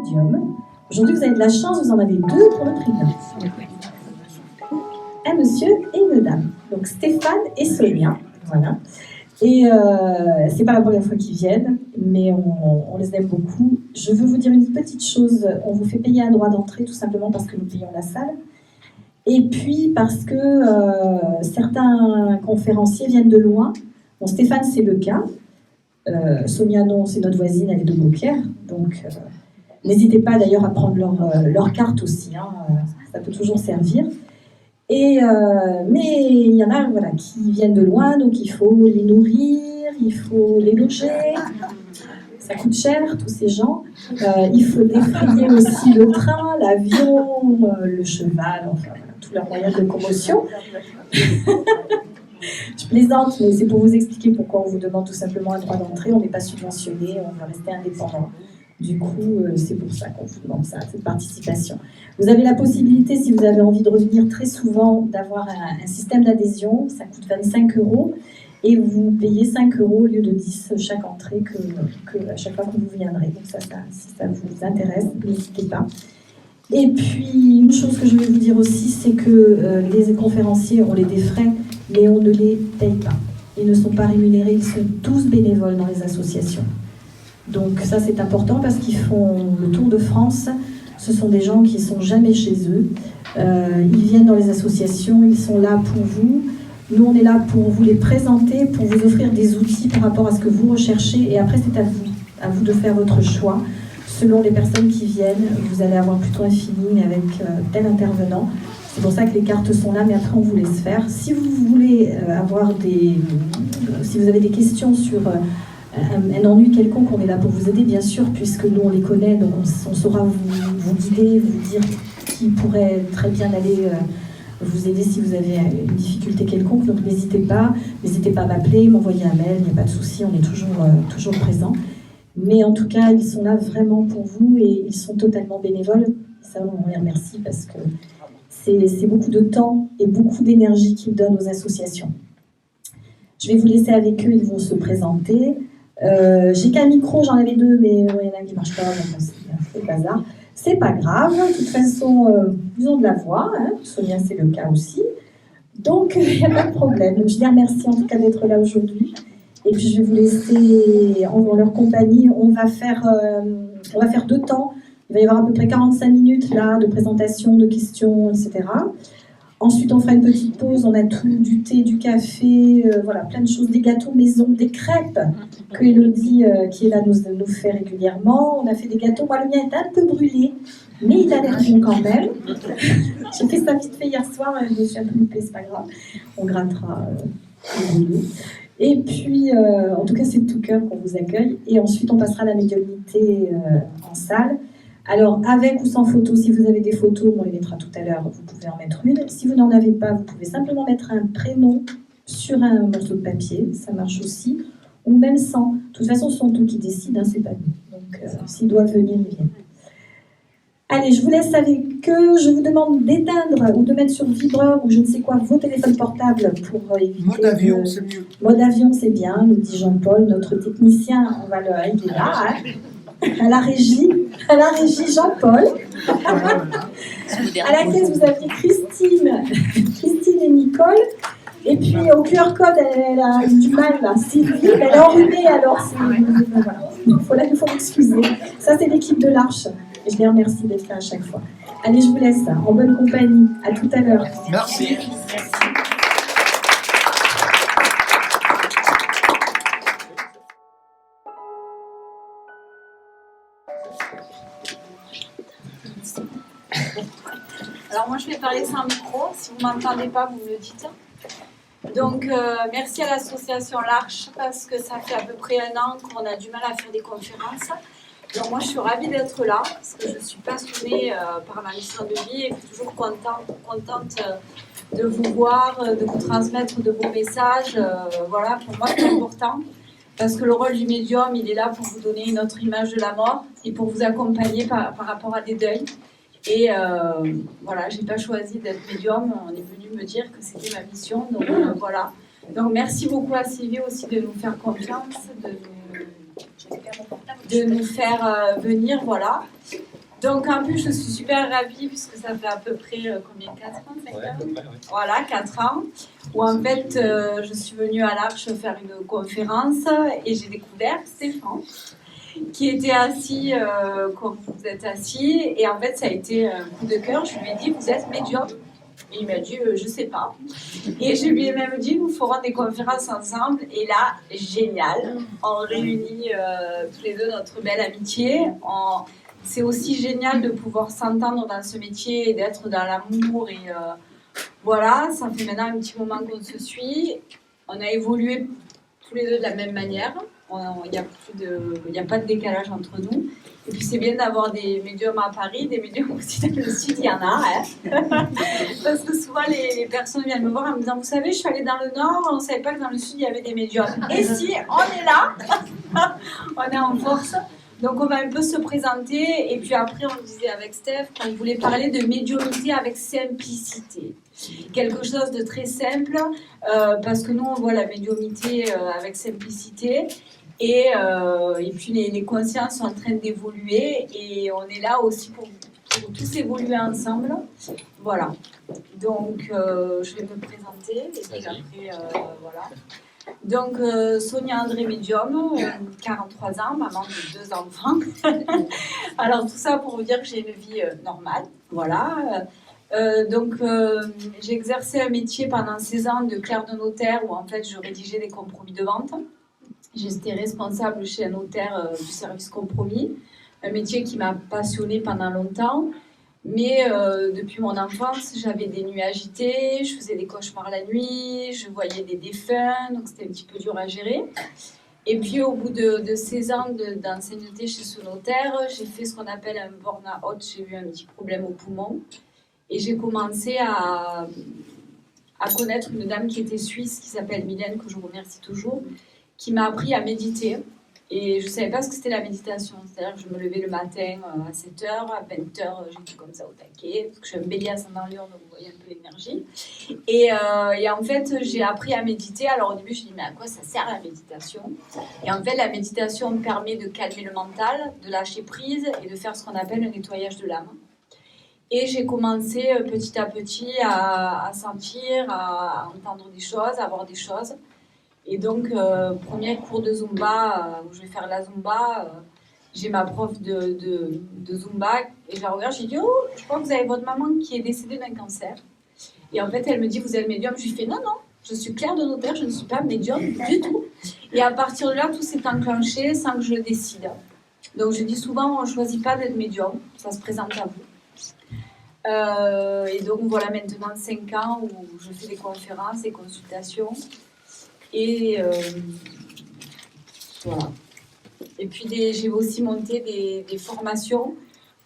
médium. Aujourd'hui, vous avez de la chance, vous en avez 2 pour le prix d'un. Un monsieur et une dame. Donc Stéphane et Sonia. Voilà. Et c'est pas la première fois qu'ils viennent, mais on les aime beaucoup. Je veux vous dire une petite chose. On vous fait payer un droit d'entrée tout simplement parce que nous payons la salle. Et puis parce que certains conférenciers viennent de loin. Bon, Stéphane, c'est le cas. Sonia, non, c'est notre voisine, elle est de Beaucaire. Donc, n'hésitez pas d'ailleurs à prendre leur carte aussi. Hein, ça peut toujours servir. Mais il y en a voilà, qui viennent de loin, donc il faut les nourrir, il faut les loger. Ça coûte cher, tous ces gens. Il faut défrayer aussi le train, l'avion, le cheval, enfin voilà, tous leurs moyens de locomotion. Je plaisante, mais c'est pour vous expliquer pourquoi on vous demande tout simplement un droit d'entrée. On n'est pas subventionné, on va rester indépendant. Du coup, c'est pour ça qu'on vous demande ça, cette participation. Vous avez la possibilité, si vous avez envie de revenir très souvent, d'avoir un système d'adhésion. Ça coûte 25 € et vous payez 5 € au lieu de 10 chaque entrée que à chaque fois que vous viendrez. Donc ça, si ça vous intéresse, n'hésitez pas. Et puis, une chose que je vais vous dire aussi, c'est que les conférenciers ont des frais, mais on ne les paye pas. Ils ne sont pas rémunérés, ils sont tous bénévoles dans les associations. Donc ça, c'est important parce qu'ils font le tour de France. Ce sont des gens qui ne sont jamais chez eux. Ils viennent dans les associations, ils sont là pour vous. Nous, on est là pour vous les présenter, pour vous offrir des outils par rapport à ce que vous recherchez. Et après, c'est à vous de faire votre choix. Selon les personnes qui viennent, vous allez avoir plutôt un feeling avec tel intervenant. C'est pour ça que les cartes sont là, mais après on vous laisse faire. Si vous voulez si vous avez des questions sur un ennui quelconque, on est là pour vous aider, bien sûr, puisque nous on les connaît, donc on saura vous guider, vous dire qui pourrait très bien aller vous aider si vous avez une difficulté quelconque. Donc n'hésitez pas à m'appeler, m'envoyer un mail, il n'y a pas de souci, on est toujours présent. Mais en tout cas, ils sont là vraiment pour vous et ils sont totalement bénévoles. Ça, on les remercie parce que c'est beaucoup de temps et beaucoup d'énergie qu'ils donnent aux associations. Je vais vous laisser avec eux, ils vont se présenter. J'ai qu'un micro, j'en avais 2, mais il y en a un qui ne marche pas, donc c'est le bazar. C'est pas grave, de toute façon, ils ont de la voix, hein. Sonia, c'est le cas aussi. Donc, il n'y a pas de problème. Je les remercie en tout cas d'être là aujourd'hui. Et puis je vais vous laisser en leur compagnie. On va faire 2 temps. Il va y avoir à peu près 45 minutes là, de présentation, de questions, etc. Ensuite, on fera une petite pause. On a tout, du thé, du café, voilà, plein de choses, des gâteaux maison, des crêpes que Elodie, qui est là, nous fait régulièrement. On a fait des gâteaux. Moi, le mien est un peu brûlé, mais il a l'air bon quand même. J'ai fait ça vite fait hier soir. Je me suis un peu loupée, c'est pas grave. On grattera le brûlé. Et puis, en tout cas, c'est de tout cœur qu'on vous accueille. Et ensuite, on passera à la médiumnité en salle. Alors, avec ou sans photo, si vous avez des photos, on les mettra tout à l'heure, vous pouvez en mettre une. Si vous n'en avez pas, vous pouvez simplement mettre un prénom sur un morceau de papier, ça marche aussi. Ou même sans. De toute façon, ce sont eux qui décident, hein, c'est pas nous. Donc, s'ils doivent venir, ils viennent. Allez, je vous laisse avec eux. Je vous demande d'éteindre ou de mettre sur vibreur ou je ne sais quoi vos téléphones portables pour éviter... Mode avion, c'est mieux. Mode avion, c'est bien, nous dit Jean-Paul, notre technicien. On va il est là, hein, à la régie Jean-Paul. À la caisse, vous aviez Christine et Nicole. Et puis au QR code, elle a eu du mal, là. Sylvie, elle est enrhumée, alors voilà. Il faut m'excuser. Ça, c'est l'équipe de l'Arche. Et je les remercie d'être là à chaque fois. Allez, je vous laisse en bonne compagnie. À tout à l'heure. Merci. Alors moi, je vais parler sans micro. Si vous ne m'entendez pas, vous me le dites. Donc, merci à l'association L'Arche parce que ça fait à peu près 1 an qu'on a du mal à faire des conférences. Donc moi, je suis ravie d'être là parce que je suis passionnée par ma mission de vie et je suis toujours contente de vous voir, de vous transmettre de beaux messages. Voilà, pour moi, c'est important parce que le rôle du médium, il est là pour vous donner une autre image de la mort et pour vous accompagner par rapport à des deuils. Et voilà, j'ai pas choisi d'être médium, on est venu me dire que c'était ma mission, donc voilà. Donc merci beaucoup à Sylvie aussi de nous faire confiance, de nous faire venir, voilà. Donc en plus, je suis super ravie puisque ça fait à peu près combien, 4 ans, 5 ans Ouais. Voilà, 4 ans, où en fait je suis venue à l'Arche faire une conférence et j'ai découvert Stéphane qui était assis comme vous êtes assis, et en fait ça a été un coup de cœur. Je lui ai dit vous êtes médium, et il m'a dit je sais pas, et je lui ai même dit nous ferons des conférences ensemble, et là génial, on réunit tous les deux notre belle amitié. C'est aussi génial de pouvoir s'entendre dans ce métier et d'être dans l'amour, et voilà, ça fait maintenant un petit moment qu'on se suit, on a évolué tous les deux de la même manière. Il n'y a pas de décalage entre nous. Et puis c'est bien d'avoir des médiums à Paris, des médiums aussi dans le sud, il y en a. Hein. Parce que souvent les personnes viennent me voir en me disant, vous savez, je suis allée dans le nord, on ne savait pas que dans le sud il y avait des médiums. Et si, on est là, on est en force. Donc on va un peu se présenter, et puis après on disait avec Steph qu'on voulait parler de médiumnité avec simplicité. Quelque chose de très simple, parce que nous on voit la médiumnité avec simplicité, et puis les consciences sont en train d'évoluer, et on est là aussi pour tous évoluer ensemble. Voilà. Donc je vais me présenter, et puis après voilà. Donc, Sonia André Médium, 43 ans, maman de 2 enfants. Alors, tout ça pour vous dire que j'ai une vie normale. Voilà. Donc, j'ai exercé un métier pendant 16 ans de clerc de notaire, où en fait, je rédigeais des compromis de vente. J'étais responsable chez un notaire du service compromis, un métier qui m'a passionnée pendant longtemps. Mais depuis mon enfance, j'avais des nuits agitées, je faisais des cauchemars la nuit, je voyais des défunts, donc c'était un petit peu dur à gérer. Et puis au bout de 16 ans d'ancienneté chez ce notaire, j'ai fait ce qu'on appelle un burn-out, j'ai eu un petit problème au poumon. Et j'ai commencé à connaître une dame qui était suisse, qui s'appelle Mylène, que je remercie toujours, qui m'a appris à méditer. Et je ne savais pas ce que c'était la méditation. C'est-à-dire que je me levais le matin à 7h, à 20h, j'étais comme ça au taquet, parce que je suis un bélier ascendant Lion, donc vous voyez un peu l'énergie. Et en fait, j'ai appris à méditer. Alors au début, je me dis, mais à quoi ça sert la méditation? Et en fait, la méditation permet de calmer le mental, de lâcher prise et de faire ce qu'on appelle le nettoyage de l'âme. Et j'ai commencé petit à petit à sentir, à entendre des choses, à voir des choses. Et donc, premier cours de Zumba, où je vais faire la Zumba, j'ai ma prof de Zumba, et je la regarde, je lui dis, oh, je crois que vous avez votre maman qui est décédée d'un cancer. Et en fait, elle me dit, vous êtes médium? Je lui fais, non, non, je suis clerc de notaire, je ne suis pas médium du tout. Et à partir de là, tout s'est enclenché sans que je le décide. Donc, je dis souvent, on ne choisit pas d'être médium, ça se présente à vous. Et donc, voilà maintenant 5 ans où je fais des conférences, des consultations. Et voilà. Et puis j'ai aussi monté des formations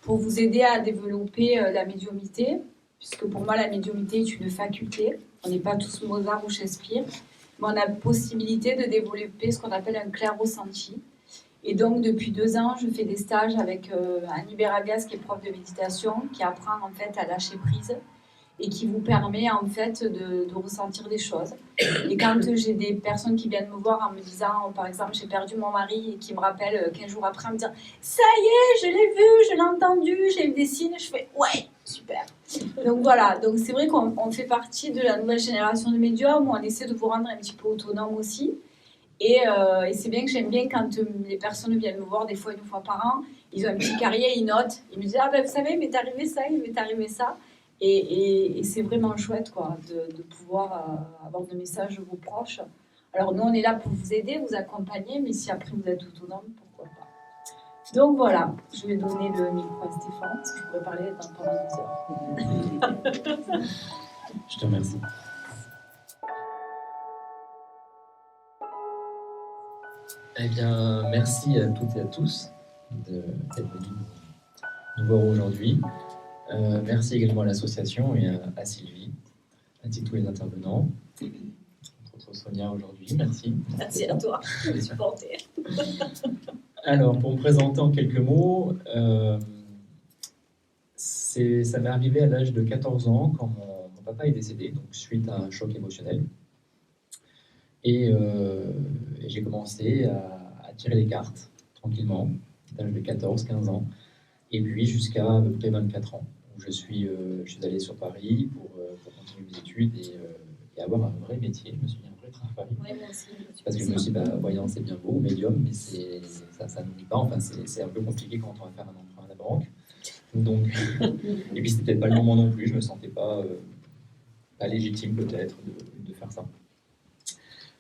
pour vous aider à développer la médiumnité, puisque pour moi la médiumité est une faculté. On n'est pas tous Mozart ou Shakespeare, mais on a la possibilité de développer ce qu'on appelle un clair-ressenti. Et donc depuis 2 ans, je fais des stages avec Annie Berragas, qui est prof de méditation, qui apprend en fait à lâcher prise, et qui vous permet en fait de ressentir des choses. Et quand j'ai des personnes qui viennent me voir en me disant, par exemple, j'ai perdu mon mari, et qui me rappellent 15 jours après en me disant, ça y est, je l'ai vu, je l'ai entendu, j'ai eu des signes, je fais, ouais, super. Donc voilà, donc c'est vrai qu'on fait partie de la nouvelle génération de médiums, où on essaie de vous rendre un petit peu autonome aussi. Et c'est bien que j'aime bien quand les personnes viennent me voir des fois 1 fois par an, ils ont un petit carrier, ils notent, ils me disent, ah ben vous savez, il m'est arrivé ça, il m'est arrivé ça. Et c'est vraiment chouette quoi, de pouvoir avoir des messages de vos proches. Alors nous, on est là pour vous aider, vous accompagner, mais si après vous êtes autonome, pourquoi pas. Donc voilà, je vais donner le micro à Stéphane, parce que je pourrais parler pendant 2 heures. Je te remercie. Eh bien, merci à toutes et à tous d'être venus nous voir aujourd'hui. Merci également à l'association et à Sylvie, ainsi que tous les intervenants. Entre autres Sonia aujourd'hui, merci. Merci à toi de me supporter. Alors, pour me présenter en quelques mots, ça m'est arrivé à l'âge de 14 ans, quand mon papa est décédé, donc suite à un choc émotionnel. Et j'ai commencé à tirer les cartes, tranquillement, à l'âge de 14-15 ans. Et puis jusqu'à à peu près 24 ans, où je suis allé sur Paris pour continuer mes études et avoir un vrai métier. Je me suis mis un vrai travail. Oui, moi aussi. Parce que je me suis dit, voyant, c'est bien beau, médium, mais ça ne nourrit pas. Enfin, c'est un peu compliqué quand on va faire un emprunt à la banque. Donc, et puis, c'était peut-être pas le moment non plus. Je me sentais pas légitime, peut-être, de faire ça.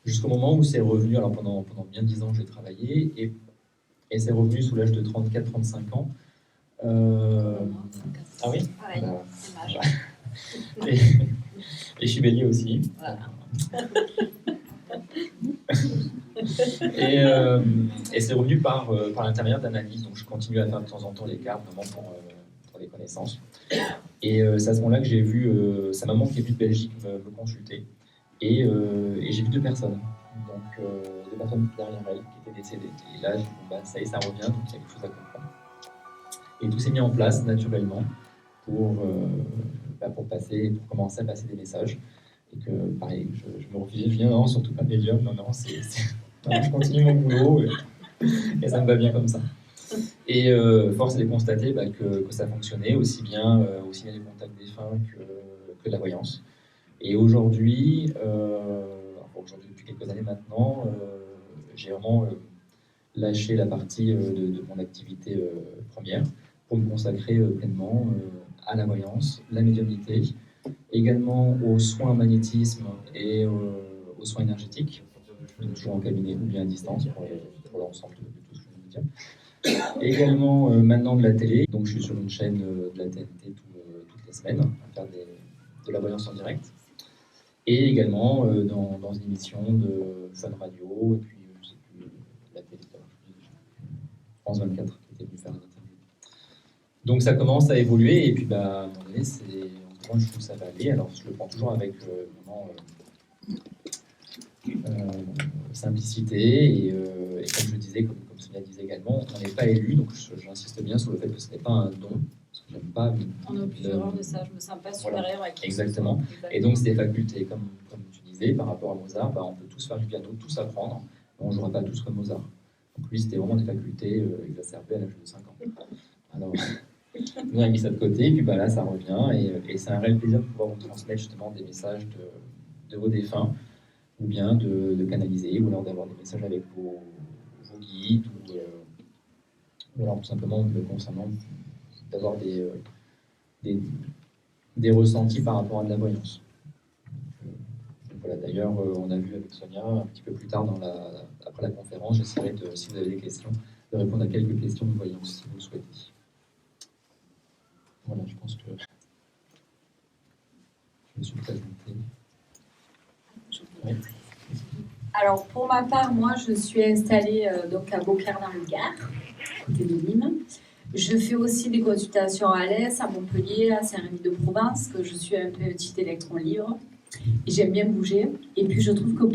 Jusqu'au moment où c'est revenu, alors pendant bien 10 ans, j'ai travaillé, et c'est revenu sous l'âge de 34-35 ans. Ah oui, pareil, et je suis bélier aussi. Voilà. Et c'est revenu par l'intermédiaire d'analyse. Donc je continue à faire de temps en temps les cartes, vraiment pour les connaissances. Et c'est à ce moment-là que j'ai vu sa maman qui est venue de Belgique me consulter. Et j'ai vu deux personnes. Donc deux personnes derrière elle qui étaient décédées. Et là, j'ai dit, bon, ça y est, ça revient, donc il y a quelque chose à comprendre. Et tout s'est mis en place naturellement pour commencer à passer des messages. Et que, pareil, je me refusais, je dis non, surtout pas médium, non, non, je continue mon boulot et ça me va bien comme ça. Et force est de constater que ça fonctionnait aussi bien les contacts défunts que la voyance. Et aujourd'hui, depuis quelques années maintenant, j'ai vraiment lâché la partie de mon activité première pour me consacrer pleinement à la voyance, la médiumnité, également aux soins magnétisme et aux soins énergétiques, donc toujours en cabinet ou bien à distance pour l'ensemble de tout ce que je viens de dire. Également maintenant de la télé, donc je suis sur une chaîne de la TNT toutes les semaines à faire de la voyance en direct. Et également dans une émission de Fun Radio, et puis je sais plus, la télé, France 24, qui était venue faire un interview. Donc ça commence à évoluer, et puis à un moment donné, moi je trouve que ça va aller. Alors je le prends toujours avec vraiment simplicité, et comme je disais, comme Sonia disait également, on n'est pas élu, donc j'insiste bien sur le fait que ce n'est pas un don. J'aime pas. On a plus d'erreur de ça, je me sens pas supérieure à qui. Exactement. Et donc, c'est des facultés, comme tu disais, par rapport à Mozart, on peut tous faire du piano, tous apprendre, on ne jouera pas tous comme Mozart. Donc, lui, c'était vraiment des facultés exacerbées à l'âge de 5 ans. Alors, nous, on a mis ça de côté, et puis là, ça revient, et c'est un réel plaisir de pouvoir vous transmettre justement des messages de vos défunts, ou bien de canaliser, ou alors d'avoir des messages avec vos guides, ou alors tout simplement concernant d'avoir des ressentis par rapport à de la voyance. Donc voilà, d'ailleurs, on a vu avec Sonia un petit peu plus tard après la conférence, j'essaierai si vous avez des questions, de répondre à quelques questions de voyance, si vous le souhaitez. Voilà, je pense que je me suis présenté. Oui. Alors, pour ma part, moi, je suis installée donc à Beaucaire dans le Gard, côté de Nîmes. Je fais aussi des consultations à l'Est, à Montpellier, à Saint-Rémy-de-Provence, que je suis un petit électron libre. Et j'aime bien bouger. Et puis, je trouve que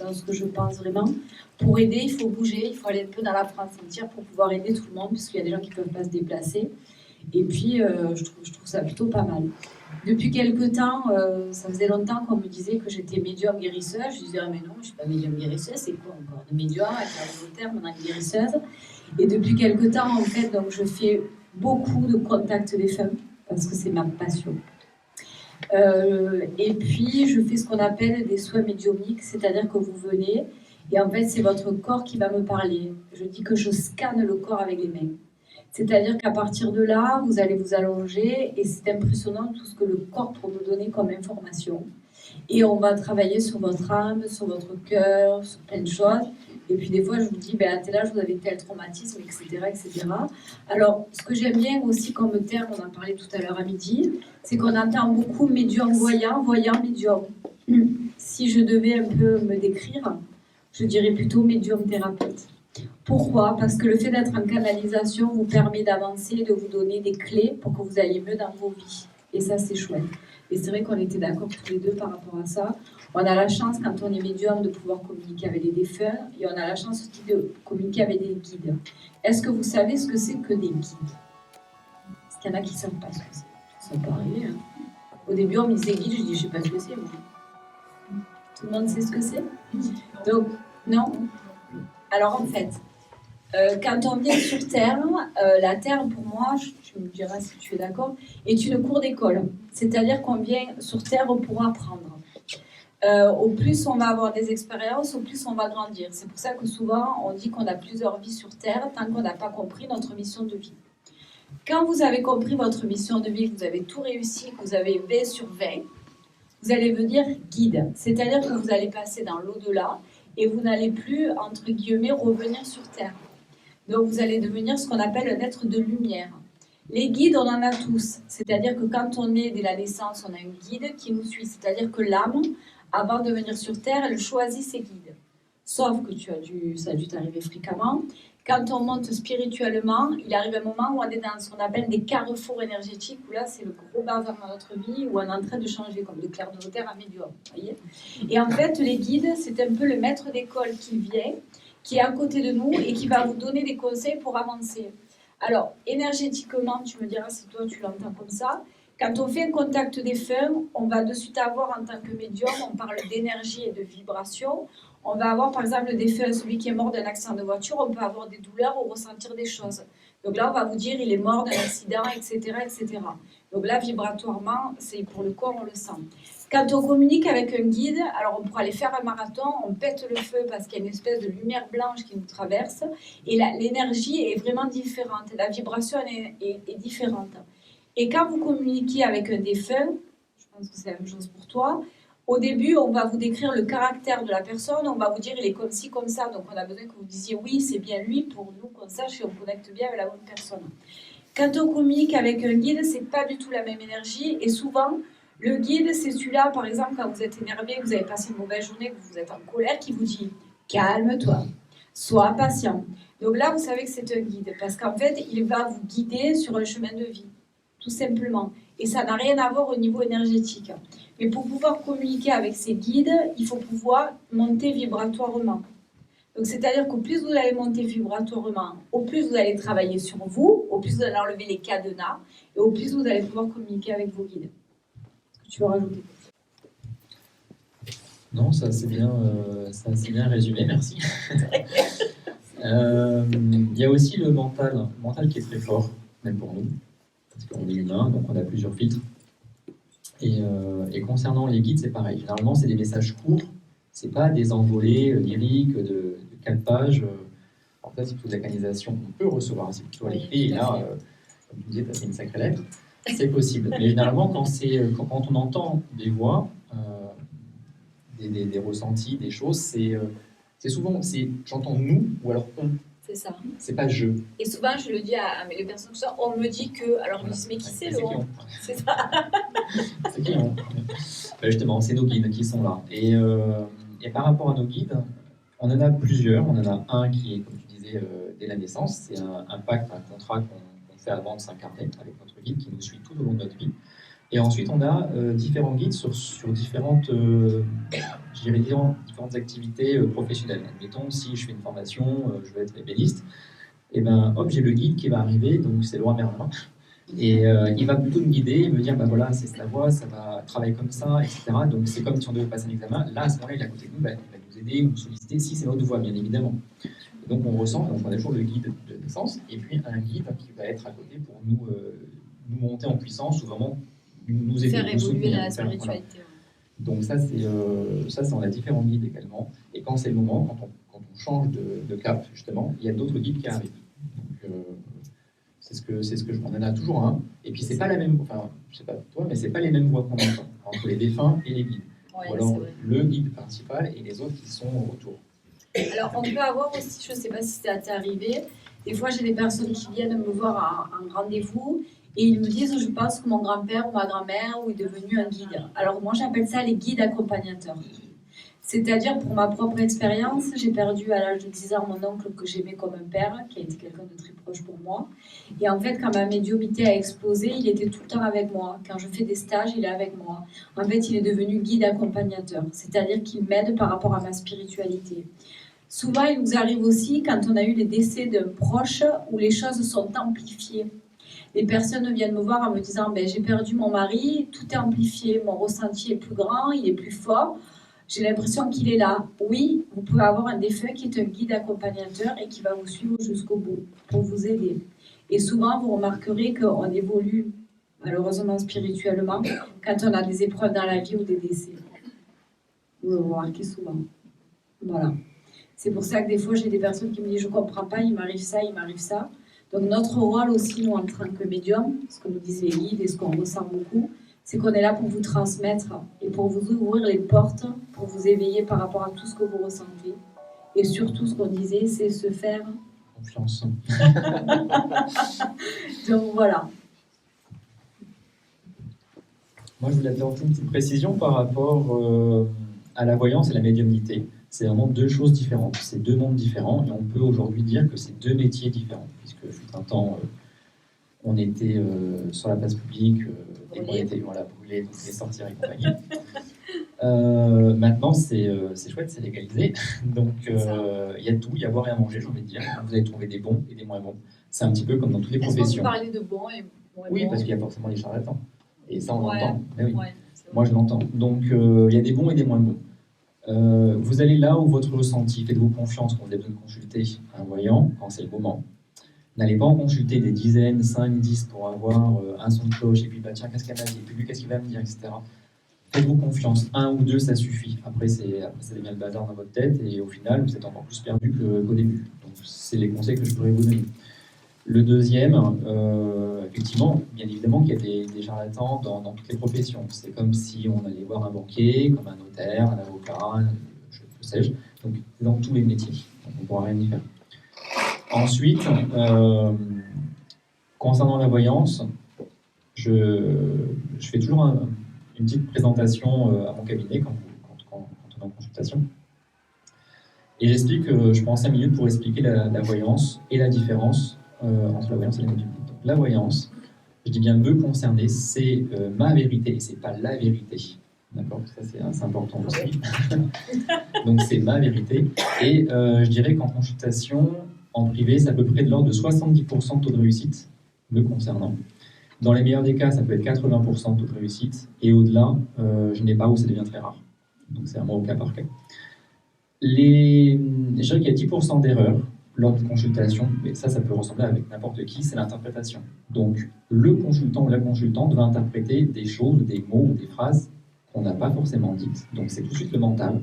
dans ce que je pense vraiment, pour aider, il faut bouger, il faut aller un peu dans la France entière pour pouvoir aider tout le monde, parce qu'il y a des gens qui ne peuvent pas se déplacer. Et puis, je trouve ça plutôt pas mal. Depuis quelques temps, ça faisait longtemps qu'on me disait que j'étais médium guérisseuse. Je disais, ah mais non, je ne suis pas médium guérisseuse, c'est quoi encore de médium avec un nouveau terme, maintenant guérisseuse. Et depuis quelques temps, en fait, donc, je fais beaucoup de contacts des femmes, parce que c'est ma passion. Et puis, je fais ce qu'on appelle des soins médiumniques, c'est-à-dire que vous venez, et en fait, c'est votre corps qui va me parler. Je dis que je scanne le corps avec les mains. C'est-à-dire qu'à partir de là, vous allez vous allonger, et c'est impressionnant tout ce que le corps peut nous donner comme information. Et on va travailler sur votre âme, sur votre cœur, sur plein de choses. Et puis des fois, je vous dis, à tel âge, vous avez tel traumatisme, etc., etc. Alors, ce que j'aime bien aussi comme terme, on en parlait tout à l'heure à midi, c'est qu'on entend beaucoup médium voyant, voyant médium. Si je devais un peu me décrire, je dirais plutôt médium thérapeute. Pourquoi ? Parce que le fait d'être en canalisation vous permet d'avancer, de vous donner des clés pour que vous alliez mieux dans vos vies. Et ça, c'est chouette. Et c'est vrai qu'on était d'accord tous les deux par rapport à ça. On a la chance, quand on est médium, de pouvoir communiquer avec les défunts. Et on a la chance aussi de communiquer avec des guides. Est-ce que vous savez ce que c'est que des guides ? Parce qu'il y en a qui ne savent pas ce que c'est. Ça peut arriver. Hein. Au début, on me disait guide, je dis, je ne sais pas ce que c'est. Moi. Tout le monde sait ce que c'est ? Donc, non ? Alors, en fait, Quand on vient sur Terre, la Terre, pour moi, tu me diras si tu es d'accord, est une cour d'école. C'est-à-dire qu'on vient sur Terre pour apprendre. Au plus on va avoir des expériences, au plus on va grandir. C'est pour ça que souvent, on dit qu'on a plusieurs vies sur Terre tant qu'on n'a pas compris notre mission de vie. Quand vous avez compris votre mission de vie, que vous avez tout réussi, que vous avez 20 sur 20, vous allez venir guide. C'est-à-dire que vous allez passer dans l'au-delà et vous n'allez plus, entre guillemets, revenir sur Terre. Donc vous allez devenir ce qu'on appelle un être de lumière. Les guides, on en a tous. C'est-à-dire que quand on est dès la naissance, on a une guide qui nous suit. C'est-à-dire que l'âme, avant de venir sur Terre, elle choisit ses guides. Sauf que ça a dû t'arriver fréquemment. Quand on monte spirituellement, il arrive un moment où on est dans ce qu'on appelle des carrefours énergétiques, où là, c'est le gros bazar dans notre vie, où on est en train de changer, comme de clair de terre à médium. Voyez. Et en fait, les guides, c'est un peu le maître d'école qui vient, qui est à côté de nous et qui va vous donner des conseils pour avancer. Alors, énergétiquement, tu me diras si toi tu l'entends comme ça. Quand on fait un contact défunt, on va de suite avoir en tant que médium, on parle d'énergie et de vibration. On va avoir par exemple le défunt, celui qui est mort d'un accident de voiture, on peut avoir des douleurs ou ressentir des choses. Donc là, on va vous dire il est mort d'un accident, etc., etc. Donc là, vibratoirement, c'est pour le corps, on le sent. Quand on communique avec un guide, alors on pourra aller faire un marathon, on pète le feu parce qu'il y a une espèce de lumière blanche qui nous traverse et l'énergie est vraiment différente, la vibration est différente. Et quand vous communiquez avec un défunt, je pense que c'est la même chose pour toi, au début, on va vous décrire le caractère de la personne, on va vous dire il est comme ci, comme ça, donc on a besoin que vous disiez oui, c'est bien lui pour nous qu'on sache si on connecte bien avec la bonne personne. Quand on communique avec un guide, c'est pas du tout la même énergie et souvent, le guide, c'est celui-là, par exemple, quand vous êtes énervé, que vous avez passé une mauvaise journée, que vous êtes en colère, qui vous dit « calme-toi, sois patient ». Donc là, vous savez que c'est un guide, parce qu'en fait, il va vous guider sur un chemin de vie, tout simplement. Et ça n'a rien à voir au niveau énergétique. Mais pour pouvoir communiquer avec ces guides, il faut pouvoir monter vibratoirement. Donc c'est-à-dire qu'au plus vous allez monter vibratoirement, au plus vous allez travailler sur vous, au plus vous allez enlever les cadenas, et au plus vous allez pouvoir communiquer avec vos guides. Tu veux rajouter? Non, ça c'est bien résumé, merci. Il y a aussi le mental qui est très fort, même pour nous, parce qu'on est humain, donc on a plusieurs filtres. Et concernant les guides, c'est pareil. Généralement, c'est des messages courts, c'est pas des envolées lyriques de 4 pages. En fait, c'est plutôt de la canalisation qu'on peut recevoir, c'est plutôt à l'écrit. Et là, comme tu disais, tu as fait une sacrée lettre. C'est possible. Mais généralement, quand on entend des voix, des ressentis, des choses, c'est souvent j'entends nous ou alors on. C'est ça. C'est pas je. Et souvent, je le dis à les personnes que ça, on me dit que. Alors, ils me disent, mais qui c'est le on? C'est ça. C'est qui on? Justement, c'est nos guides qui sont là. Et par rapport à nos guides, on en a plusieurs. On en a un qui est, comme tu disais, dès la naissance. C'est un pacte, un contrat qu'on fait avant de s'incarner avec notre guide qui nous suit tout au long de notre vie. Et ensuite, on a différents guides sur différentes, différentes activités professionnelles. Admettons, si je fais une formation, je veux être ébéniste, et ben, hop, j'ai le guide qui va arriver, donc c'est le roi Merlin. Et il va plutôt me guider et me dire, bah voilà, c'est ta voie, ça va travailler comme ça, etc. Donc c'est comme si on devait passer un examen. Là, à ce moment-là, il est à côté de nous, il va nous aider, nous solliciter, si c'est notre voie, bien évidemment. Et donc on ressent, donc on a toujours le guide de naissance, et puis un guide qui va être à côté pour nous monter en puissance ou vraiment nous aider, faire évoluer soutenir, la spiritualité. Voilà. Donc ça, on a différents guides également. Et quand c'est le moment, quand on change de cap, justement, il y a d'autres guides qui arrivent. Donc c'est ce que je m'en a toujours un. Et puis c'est pas la même, enfin, je sais pas pour toi, mais c'est pas les mêmes voix qu'on entend entre les défunts et les guides. Ouais, ou alors le guide principal et les autres qui sont autour. Alors on peut avoir aussi, je ne sais pas si ça t'est arrivé, des fois j'ai des personnes qui viennent me voir en rendez-vous. Et ils me disent, je pense que mon grand-père ou ma grand-mère est devenu un guide. Alors moi, j'appelle ça les guides accompagnateurs. C'est-à-dire, pour ma propre expérience, j'ai perdu à l'âge de 10 ans mon oncle que j'aimais comme un père, qui a été quelqu'un de très proche pour moi. Et en fait, quand ma médiumnité a explosé, il était tout le temps avec moi. Quand je fais des stages, il est avec moi. En fait, il est devenu guide accompagnateur. C'est-à-dire qu'il m'aide par rapport à ma spiritualité. Souvent, il nous arrive aussi, quand on a eu les décès d'un proche, où les choses sont amplifiées. Les personnes viennent me voir en me disant j'ai perdu mon mari, tout est amplifié, mon ressenti est plus grand, il est plus fort. J'ai l'impression qu'il est là. Oui, vous pouvez avoir un défunt qui est un guide accompagnateur et qui va vous suivre jusqu'au bout pour vous aider. Et souvent, vous remarquerez qu'on évolue malheureusement spirituellement quand on a des épreuves dans la vie ou des décès. Vous le remarquez souvent. Voilà. C'est pour ça que des fois, j'ai des personnes qui me disent « je ne comprends pas, il m'arrive ça, il m'arrive ça ». Donc notre rôle aussi, nous, en tant que médium, ce que nous disent les guides et ce qu'on ressent beaucoup, c'est qu'on est là pour vous transmettre et pour vous ouvrir les portes, pour vous éveiller par rapport à tout ce que vous ressentez. Et surtout, ce qu'on disait, c'est se faire confiance. Donc voilà. Moi, je voulais apporter une petite précision par rapport à la voyance et la médiumnité. C'est vraiment deux choses différentes, c'est deux mondes différents, et on peut aujourd'hui dire que c'est deux métiers différents, puisque fut un temps, on était sur la place publique, et on était brûlés, donc les sortir et compagnie. Maintenant, c'est chouette, c'est légalisé, donc il y a tout, il y a à boire et à manger, j'ai envie de dire. Vous allez trouver des bons et des moins bons. C'est un petit peu comme dans toutes les professions. Est-ce qu'on peut parler de bons et moins bons? Oui, parce qu'il y a forcément les charlatans, et ça on l'entend, mais oui. Ouais, moi je l'entends. Donc il y a des bons et des moins bons. Vous allez là où votre ressenti, faites-vous confiance quand vous avez besoin de consulter un voyant, quand c'est le moment. N'allez pas en consulter des dizaines, 5, 10 pour avoir un son de cloche, et puis bah, tiens, qu'est-ce qu'elle m'a dit, et puis lui, qu'est-ce qu'il va me dire, etc. Faites-vous confiance, 1 ou 2, ça suffit. Après, ça devient le bazar dans votre tête, et au final, vous êtes encore plus perdu qu'au début. Donc, c'est les conseils que je pourrais vous donner. Le deuxième, effectivement, bien évidemment qu'il y a des charlatans dans toutes les professions. C'est comme si on allait voir un banquier, comme un notaire, un avocat, que sais-je. Donc, c'est dans tous les métiers. Donc, on ne pourra rien y faire. Ensuite, concernant la voyance, je fais toujours une petite présentation à mon cabinet quand on est en consultation. Et j'explique, je prends 5 minutes pour expliquer la voyance et la différence entre la voyance et la médiumnité. Donc, la voyance, je dis bien me concerner, c'est ma vérité et c'est pas la vérité. D'accord, ça c'est important aussi. Donc c'est ma vérité. Et je dirais qu'en consultation, en privé, c'est à peu près de l'ordre de 70% de taux de réussite me concernant. Dans les meilleurs des cas, ça peut être 80% de taux de réussite. Et au-delà, je n'ai pas où ça devient très rare. Donc c'est vraiment au cas par cas. Je dirais qu'il y a 10% d'erreurs lors de consultation, mais ça peut ressembler avec n'importe qui, c'est l'interprétation. Donc, le consultant ou la consultante va interpréter des choses, des mots ou des phrases qu'on n'a pas forcément dites. Donc, c'est tout de suite le mental,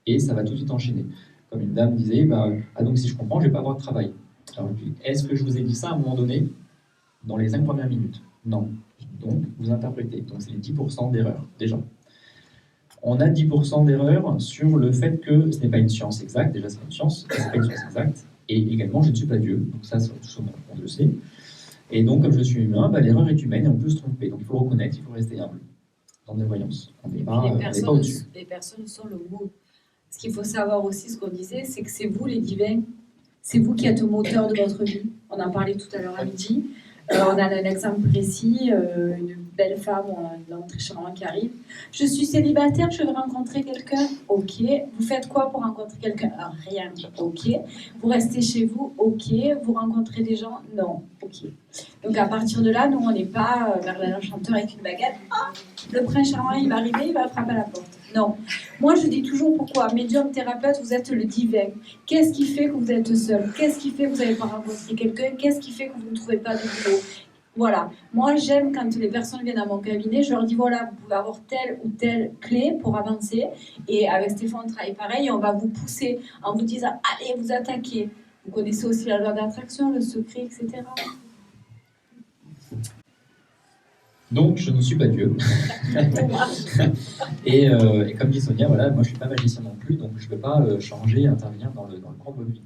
et ça va tout de suite enchaîner. Comme une dame disait, donc si je comprends, je ne vais pas avoir de travail. Alors, est-ce que je vous ai dit ça à un moment donné, dans les 5 premières minutes? Non. Donc, vous interprétez. Donc, c'est les 10% d'erreurs, déjà. On a 10% d'erreurs sur le fait que ce n'est pas une science exacte, déjà c'est une science, ce n'est pas une science exacte, et également je ne suis pas Dieu, donc ça tout le monde le sait. Et donc comme je suis humain, l'erreur est humaine et on peut se tromper, donc il faut le reconnaître, il faut rester humble dans la voyance. On n'est pas au-dessus. Les personnes sont le mot. Ce qu'il faut savoir aussi, ce qu'on disait, c'est que c'est vous les divins, c'est vous qui êtes au moteur de votre vie. On en parlait tout à l'heure à midi. On a un exemple précis, une belle femme, un homme très charmant qui arrive. Je suis célibataire, je veux rencontrer quelqu'un. Ok. Vous faites quoi pour rencontrer quelqu'un? Rien. Ok. Vous restez chez vous? Ok. Vous rencontrez des gens? Non. Ok. Donc à partir de là, nous, on n'est pas vers l'enchanteur avec une baguette. Ah, le prince charmant, il va arriver, il va frapper à la porte. Non. Moi, je dis toujours pourquoi. Médium, thérapeute, vous êtes le divin. Qu'est-ce qui fait que vous êtes seul? Qu'est-ce qui fait que vous n'avez pas rencontré quelqu'un? Qu'est-ce qui fait que vous ne trouvez pas de boulot? Voilà. Moi, j'aime quand les personnes viennent à mon cabinet, je leur dis voilà, vous pouvez avoir telle ou telle clé pour avancer. Et avec Stéphane, on travaille pareil et on va vous pousser en vous disant allez, vous attaquez. Vous connaissez aussi la loi d'attraction, le secret, etc. Donc, je ne suis pas Dieu. et comme dit Sonia, voilà, moi je ne suis pas magicien non plus, donc je ne peux pas changer, intervenir dans le cours de votre vie.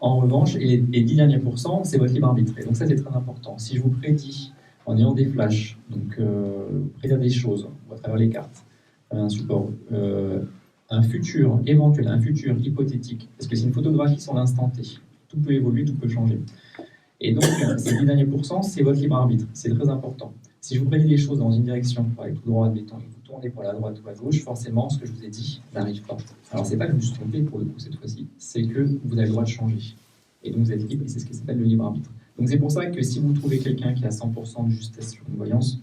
En revanche, les 10 derniers pourcents, c'est votre libre arbitre. Et donc ça, c'est très important. Si je vous prédis, en ayant des flashs, donc prédire des choses, à travers les cartes, un support, un futur éventuel, un futur hypothétique, parce que c'est une photographie sur l'instant T. Tout peut évoluer, tout peut changer. Et donc, ces 10 derniers pourcents, c'est votre libre arbitre. C'est très important. Si je vous prédis des choses dans une direction, pour aller tout droit, admettons, et vous tournez pour la droite ou à gauche, forcément, ce que je vous ai dit n'arrive pas. Alors, c'est pas que je me suis trompé pour le coup cette fois-ci, c'est que vous avez le droit de changer. Et donc, vous êtes libre, et c'est ce qui s'appelle le libre arbitre. Donc, c'est pour ça que si vous trouvez quelqu'un qui a 100% de justesse sur une voyance,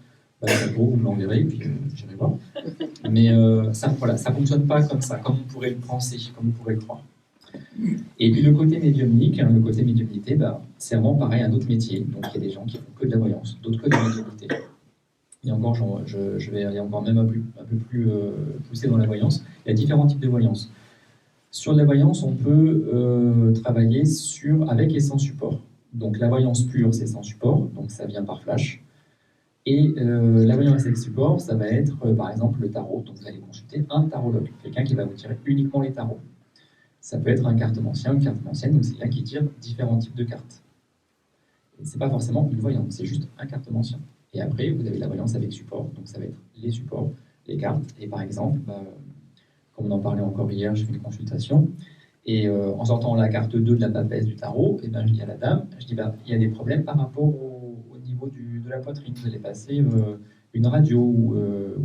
pour vous me l'enverrez, et puis j'irai voir. Mais ça ne fonctionne pas comme ça, comme on pourrait le penser, comme on pourrait le croire. Et puis le côté médiumnique, le côté médiumnité, c'est vraiment pareil, un autre métier. Donc il y a des gens qui font que de la voyance, d'autres que de la médiumnité. Et encore, je vais aller encore même un peu plus poussé dans la voyance. Il y a différents types de voyance. Sur la voyance, on peut travailler avec et sans support. Donc la voyance pure, c'est sans support, donc ça vient par flash. Et la voyance avec support, ça va être par exemple le tarot. Donc vous allez consulter un tarologue, quelqu'un qui va vous tirer uniquement les tarots. Ça peut être un cartomancien, une cartomancienne, donc c'est quelqu'un qui tire différents types de cartes. Et c'est pas forcément une voyance, c'est juste un cartomancien. Et après, vous avez la voyance avec support, donc ça va être les supports, les cartes. Et par exemple, comme on en parlait encore hier, je fais une consultation, et en sortant la carte 2 de la papesse du tarot, et je dis à la dame, il y a des problèmes par rapport au niveau de la poitrine, vous allez passer une radio ou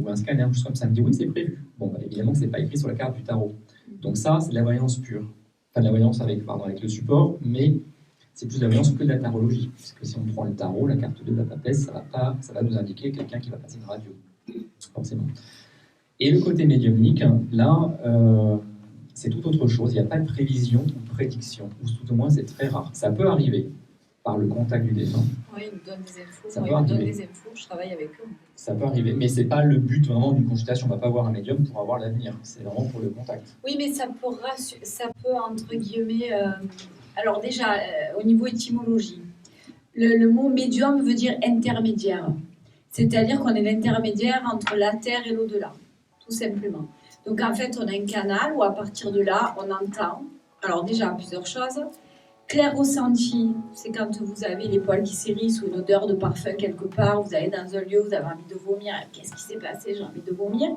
un scanner, juste comme ça. Elle me dit oui, c'est prévu. Bon, évidemment que c'est pas écrit sur la carte du tarot. Donc ça, c'est de la voyance pure. Enfin, de la voyance avec le support, mais c'est plus de la voyance que de la tarologie. Parce que si on prend le tarot, la carte 2 de la papesse, ça va nous indiquer quelqu'un qui va passer une radio, forcément. Et le côté médiumnique, là, c'est tout autre chose. Il n'y a pas de prévision ou de prédiction, ou tout au moins c'est très rare. Ça peut arriver par le contact du défunt. Oui, ils nous donnent des infos. Ça Moi, peut ils me donnent arriver. des infos, je travaille avec eux. Ça peut arriver, mais c'est pas le but vraiment d'une consultation. On ne va pas voir un médium pour avoir l'avenir. C'est vraiment pour le contact. Oui, mais ça peut entre guillemets... alors déjà, au niveau étymologie, le mot médium veut dire intermédiaire. C'est-à-dire qu'on est l'intermédiaire entre la terre et l'au-delà, tout simplement. Donc en fait, on a un canal où à partir de là, on entend, alors déjà plusieurs choses. Clair ressenti, c'est quand vous avez les poils qui s'hérissent ou une odeur de parfum quelque part, vous allez dans un lieu, vous avez envie de vomir, qu'est-ce qui s'est passé, j'ai envie de vomir.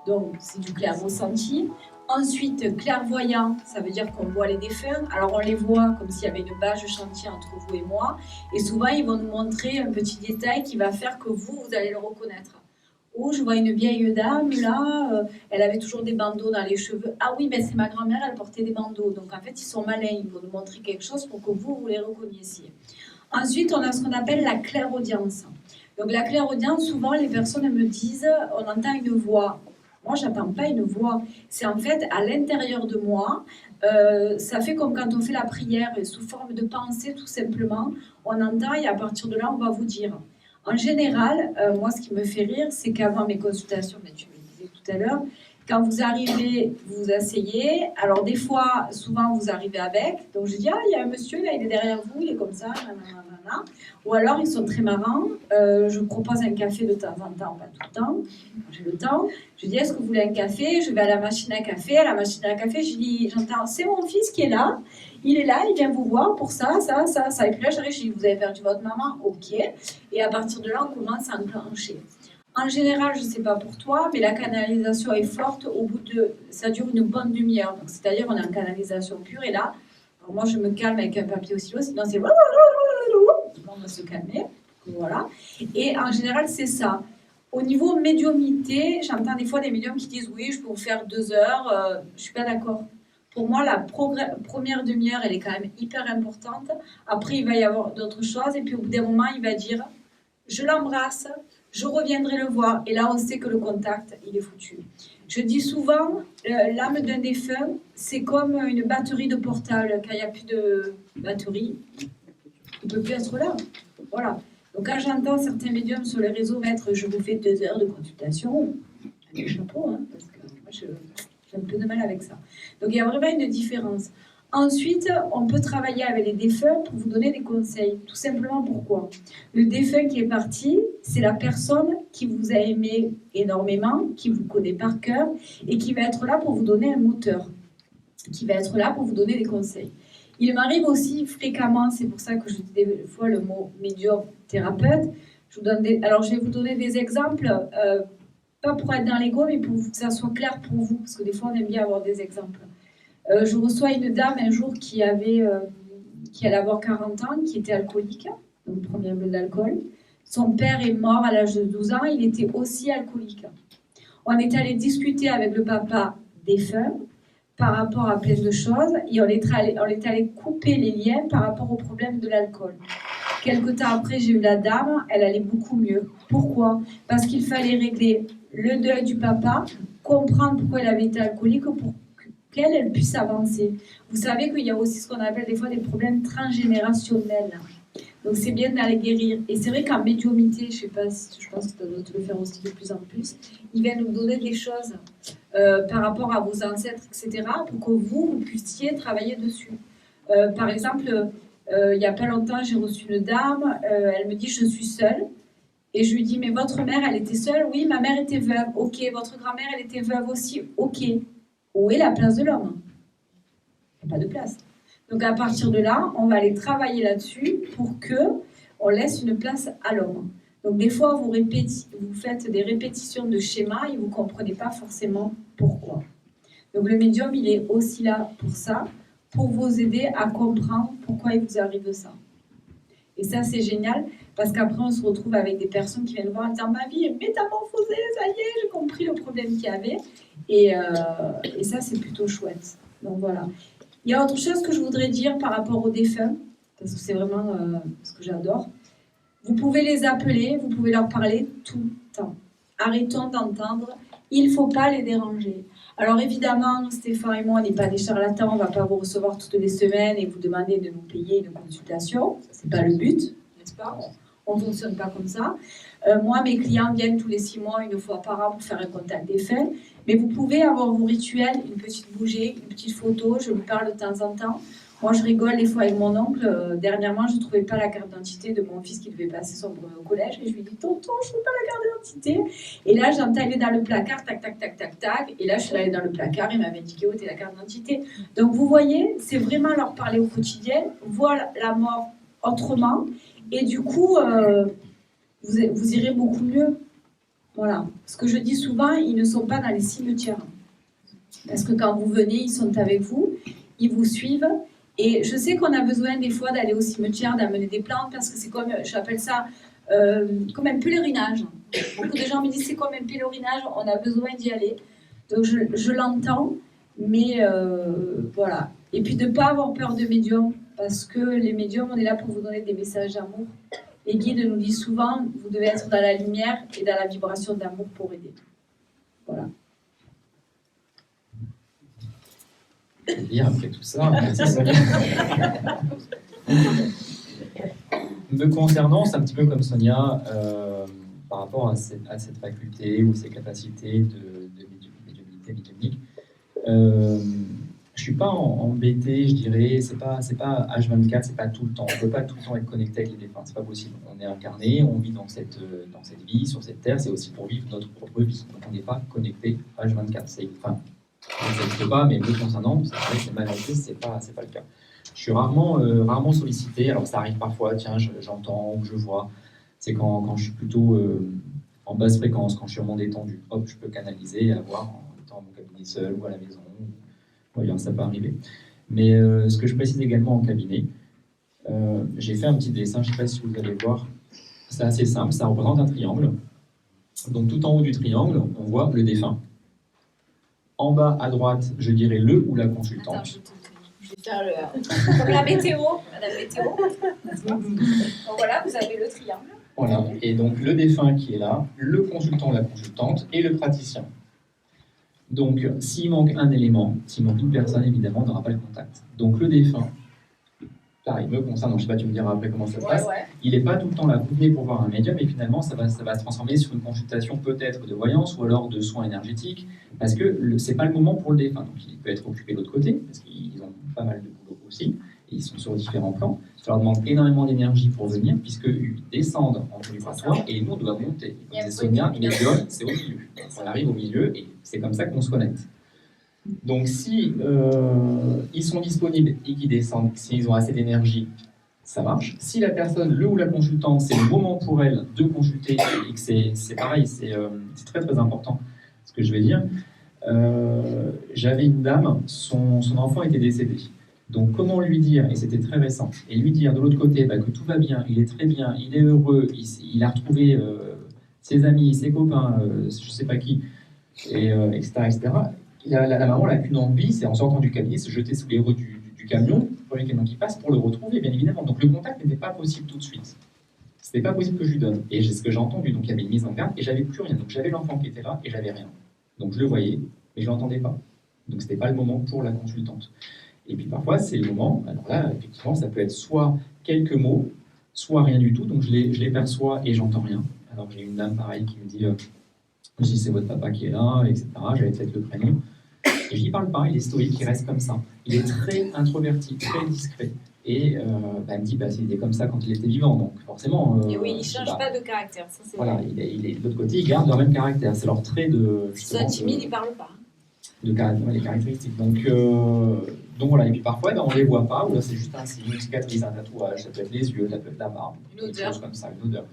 Donc c'est du clair ressenti. Ensuite, clairvoyant, ça veut dire qu'on voit les défunts. Alors on les voit comme s'il y avait une bâche de chantier entre vous et moi. Et souvent, ils vont nous montrer un petit détail qui va faire que vous allez le reconnaître. Ou je vois une vieille dame, là, elle avait toujours des bandeaux dans les cheveux. Ah oui, ben c'est ma grand-mère, elle portait des bandeaux. Donc en fait, ils sont malins, ils vont nous montrer quelque chose pour que vous les reconnaissiez. Ensuite, on a ce qu'on appelle la clairaudience. Donc la clairaudience, souvent, les personnes me disent, on entend une voix. Moi, je n'entends pas une voix. C'est en fait à l'intérieur de moi. Ça fait comme quand on fait la prière, sous forme de pensée, tout simplement. On entend et à partir de là, on va vous dire. En général, moi, ce qui me fait rire, c'est qu'avant mes consultations, mais tu me disais tout à l'heure, quand vous arrivez, vous vous asseyez. Alors, des fois, souvent, vous arrivez avec. Donc, je dis, ah, il y a un monsieur, là, il est derrière vous, il est comme ça, nanana. Ou alors, ils sont très marrants. Je propose un café de temps en temps, pas tout le temps. Quand j'ai le temps, je dis, est-ce que vous voulez un café? Je vais à la machine à café. À la machine à café, je dis, j'entends, c'est mon fils qui est là. Il est là, il vient vous voir pour ça. Et puis là, j'arrive, je dis, vous avez perdu votre maman? Ok. Et à partir de là, on commence à enclencher. En général, je ne sais pas pour toi, mais la canalisation est forte. Ça dure une bonne demi-heure. Donc, c'est-à-dire, on est en canalisation pure. Et là, alors moi, je me calme avec un papier au stylo. Sinon, c'est... On va se calmer. Voilà. Et en général, c'est ça. Au niveau médiumnité, j'entends des fois des médiums qui disent, oui, je peux vous faire 2 heures. Je ne suis pas d'accord. Pour moi, la première demi-heure, elle est quand même hyper importante. Après, il va y avoir d'autres choses. Et puis, au bout d'un moment, il va dire, je l'embrasse, je reviendrai le voir. Et là, on sait que le contact, il est foutu. Je dis souvent, l'âme d'un défunt, c'est comme une batterie de portable. Quand il n'y a plus de batterie, il ne peut plus être là. Voilà. Donc, quand j'entends certains médiums sur les réseaux mettre « je vous fais 2 heures de consultation », avec le chapeau, hein, parce que moi, j'ai un peu de mal avec ça. Donc, il y a vraiment une différence. Ensuite, on peut travailler avec les défunts pour vous donner des conseils. Tout simplement pourquoi? Le défunt qui est parti, c'est la personne qui vous a aimé énormément, qui vous connaît par cœur et qui va être là pour vous donner un moteur, qui va être là pour vous donner des conseils. Il m'arrive aussi fréquemment, c'est pour ça que je dis des fois le mot médium thérapeute. Alors, je vais vous donner des exemples, pas pour être dans l'ego, mais pour que ça soit clair pour vous, parce que des fois, on aime bien avoir des exemples. Je reçois une dame un jour qui allait avoir 40 ans, qui était alcoolique, donc premier bleu d'alcool. Son père est mort à l'âge de 12 ans, il était aussi alcoolique. On est allé discuter avec le papa défunt par rapport à plein de choses et on est allé couper les liens par rapport au problème de l'alcool. Quelque temps après, j'ai eu la dame, elle allait beaucoup mieux. Pourquoi? Parce qu'il fallait régler le deuil du papa, comprendre pourquoi elle avait été alcoolique pour qu'elle puisse avancer. Vous savez qu'il y a aussi ce qu'on appelle des fois des problèmes transgénérationnels. Donc c'est bien d'aller guérir. Et c'est vrai qu'en médiumnité, je sais pas, je pense que tu dois te le faire aussi de plus en plus, il vient nous donner des choses par rapport à vos ancêtres, etc., pour que vous puissiez travailler dessus. Par exemple, il n'y a pas longtemps, j'ai reçu une dame, elle me dit « je suis seule ». Et je lui dis « mais votre mère, elle était seule ?» « Oui, ma mère était veuve. » « Ok, votre grand-mère, elle était veuve aussi. » « Ok. Où est la place de l'homme ? Il n'y a pas de place. Donc à partir de là, on va aller travailler là-dessus pour que on laisse une place à l'homme. Donc des fois, vous faites des répétitions de schémas et vous ne comprenez pas forcément pourquoi. Donc le médium, il est aussi là pour ça, pour vous aider à comprendre pourquoi il vous arrive ça. Et ça, c'est génial, parce qu'après, on se retrouve avec des personnes qui viennent voir en disant « ma vie est métamorphosée, ça y est, j'ai compris le problème qu'il y avait ». Et ça, c'est plutôt chouette. Donc voilà. Il y a autre chose que je voudrais dire par rapport aux défunts, parce que c'est vraiment ce que j'adore. Vous pouvez les appeler, vous pouvez leur parler tout le temps. Arrêtons d'entendre, il ne faut pas les déranger. Alors évidemment, Stéphane et moi, on n'est pas des charlatans, on ne va pas vous recevoir toutes les semaines et vous demander de nous payer une consultation. Ce n'est pas le but, n'est-ce pas ? On ne fonctionne pas comme ça. Moi, mes clients viennent tous les 6 mois, une fois par an, pour faire un contact défunt. Mais vous pouvez avoir vos rituels, une petite bougie, une petite photo, je vous parle de temps en temps. Moi, je rigole des fois avec mon oncle. Dernièrement, je ne trouvais pas la carte d'identité de mon fils qui devait passer son brevet au collège. Et je lui dis, tonton, je ne trouve pas la carte d'identité. Et là, j'entends aller dans le placard, tac, tac, tac, tac, tac. Et là, je suis allée dans le placard, il m'avait indiqué où était la carte d'identité. Donc, vous voyez, c'est vraiment leur parler au quotidien, voir la mort autrement. Et du coup, vous irez beaucoup mieux. Voilà. Ce que je dis souvent, ils ne sont pas dans les cimetières. Parce que quand vous venez, ils sont avec vous, ils vous suivent. Et je sais qu'on a besoin des fois d'aller au cimetière, d'amener des plantes, parce que c'est comme, j'appelle ça, comme un pèlerinage. Beaucoup de gens me disent c'est comme un pèlerinage, on a besoin d'y aller. Donc je l'entends, mais voilà. Et puis de ne pas avoir peur de médium, parce que les médiums, on est là pour vous donner des messages d'amour. Les guides nous disent souvent, vous devez être dans la lumière et dans la vibration d'amour pour aider. Voilà. Dire après tout ça, merci Sonia. Me concernant, c'est un petit peu comme Sonia, par rapport à cette faculté ou ces capacités de médiumnité médiumnique. Je suis pas embêté, je dirais, c'est pas H24, c'est pas tout le temps. On peut pas tout le temps être connecté avec les défunts, c'est pas possible. On est incarné, on vit dans cette vie, sur cette terre, c'est aussi pour vivre notre propre vie. Donc on n'est pas connecté H24. Ça n'existe pas, mais me concernant, c'est vrai que c'est mal acquis, c'est pas le cas. Je suis rarement sollicité, alors ça arrive parfois, tiens, j'entends ou je vois. C'est quand je suis plutôt en basse fréquence, quand je suis vraiment détendu. Hop, je peux canaliser et avoir en étant à mon cabinet seul ou à la maison. Voyons, ça peut arriver. Mais ce que je précise également en cabinet, j'ai fait un petit dessin, je ne sais pas si vous allez voir. C'est assez simple, ça représente un triangle. Donc tout en haut du triangle, on voit le défunt. En bas à droite, je dirais le ou la consultante. Attends, je vais faire comme la météo, madame météo. Donc voilà, vous avez le triangle. Voilà, et donc le défunt qui est là, le consultant, la consultante et le praticien. Donc, s'il manque un élément, s'il manque une personne, évidemment, on n'aura pas le contact. Donc, le défunt, pareil, me concerne, je ne sais pas, tu me diras après comment ça se passe. Ouais. Il n'est pas tout le temps là pour voir un médium, et finalement, ça va se transformer sur une consultation peut-être de voyance ou alors de soins énergétiques, parce que ce n'est pas le moment pour le défunt. Donc, il peut être occupé de l'autre côté, parce qu'ils ont pas mal de boulot aussi, et ils sont sur différents plans. Ça leur demande énormément d'énergie pour venir, puisqu'ils descendent en vibratoire, et nous, on doit monter. Comme c'est Sonia, médium, c'est au milieu. On arrive au milieu, et c'est comme ça qu'on se connecte. Donc, si ils sont disponibles et qu'ils descendent, s'ils ont assez d'énergie, ça marche. Si la personne, le ou la consultante, c'est le moment pour elle de consulter, et que c'est pareil, c'est très très important ce que je vais dire. J'avais une dame, son enfant était décédé. Donc, comment lui dire, et c'était très récent, et lui dire de l'autre côté que tout va bien, il est très bien, il est heureux, il a retrouvé ses amis, ses copains, je ne sais pas qui, et, etc., etc. La maman n'a qu'une envie, c'est en sortant du cabinet, se jeter sous les roues du camion, le premier camion qui passe, pour le retrouver, bien évidemment. Donc, le contact n'était pas possible tout de suite. C'était pas possible que je lui donne. Et c'est ce que j'ai entendu. Donc il y avait une mise en garde et j'avais plus rien. Donc j'avais l'enfant qui était là et j'avais rien. Donc je le voyais, mais je l'entendais pas. Donc c'était pas le moment pour la consultante. Et puis parfois c'est le moment. Alors là, effectivement, ça peut être soit quelques mots, soit rien du tout. Donc je les perçois et j'entends rien. Alors j'ai une dame pareil qui me dit c'est votre papa qui est là, etc. J'avais peut-être le prénom. Et je lui parle pas, il est stoïque, il reste comme ça. Il est très introverti, très discret. Et elle me dit, il était comme ça quand il était vivant, donc forcément... et oui, il ne change pas de caractère, ça c'est voilà, vrai. de l'autre côté, ils gardent leur même caractère. C'est leur trait de... S'ils sont timides, ils ne parlent pas. Les caractéristiques. Donc voilà, et puis parfois, on ne les voit pas, ou là c'est juste un signe, une cicatrice, un tatouage, ça peut être les yeux, ça peut être la barbe, quelque chose comme ça, une odeur.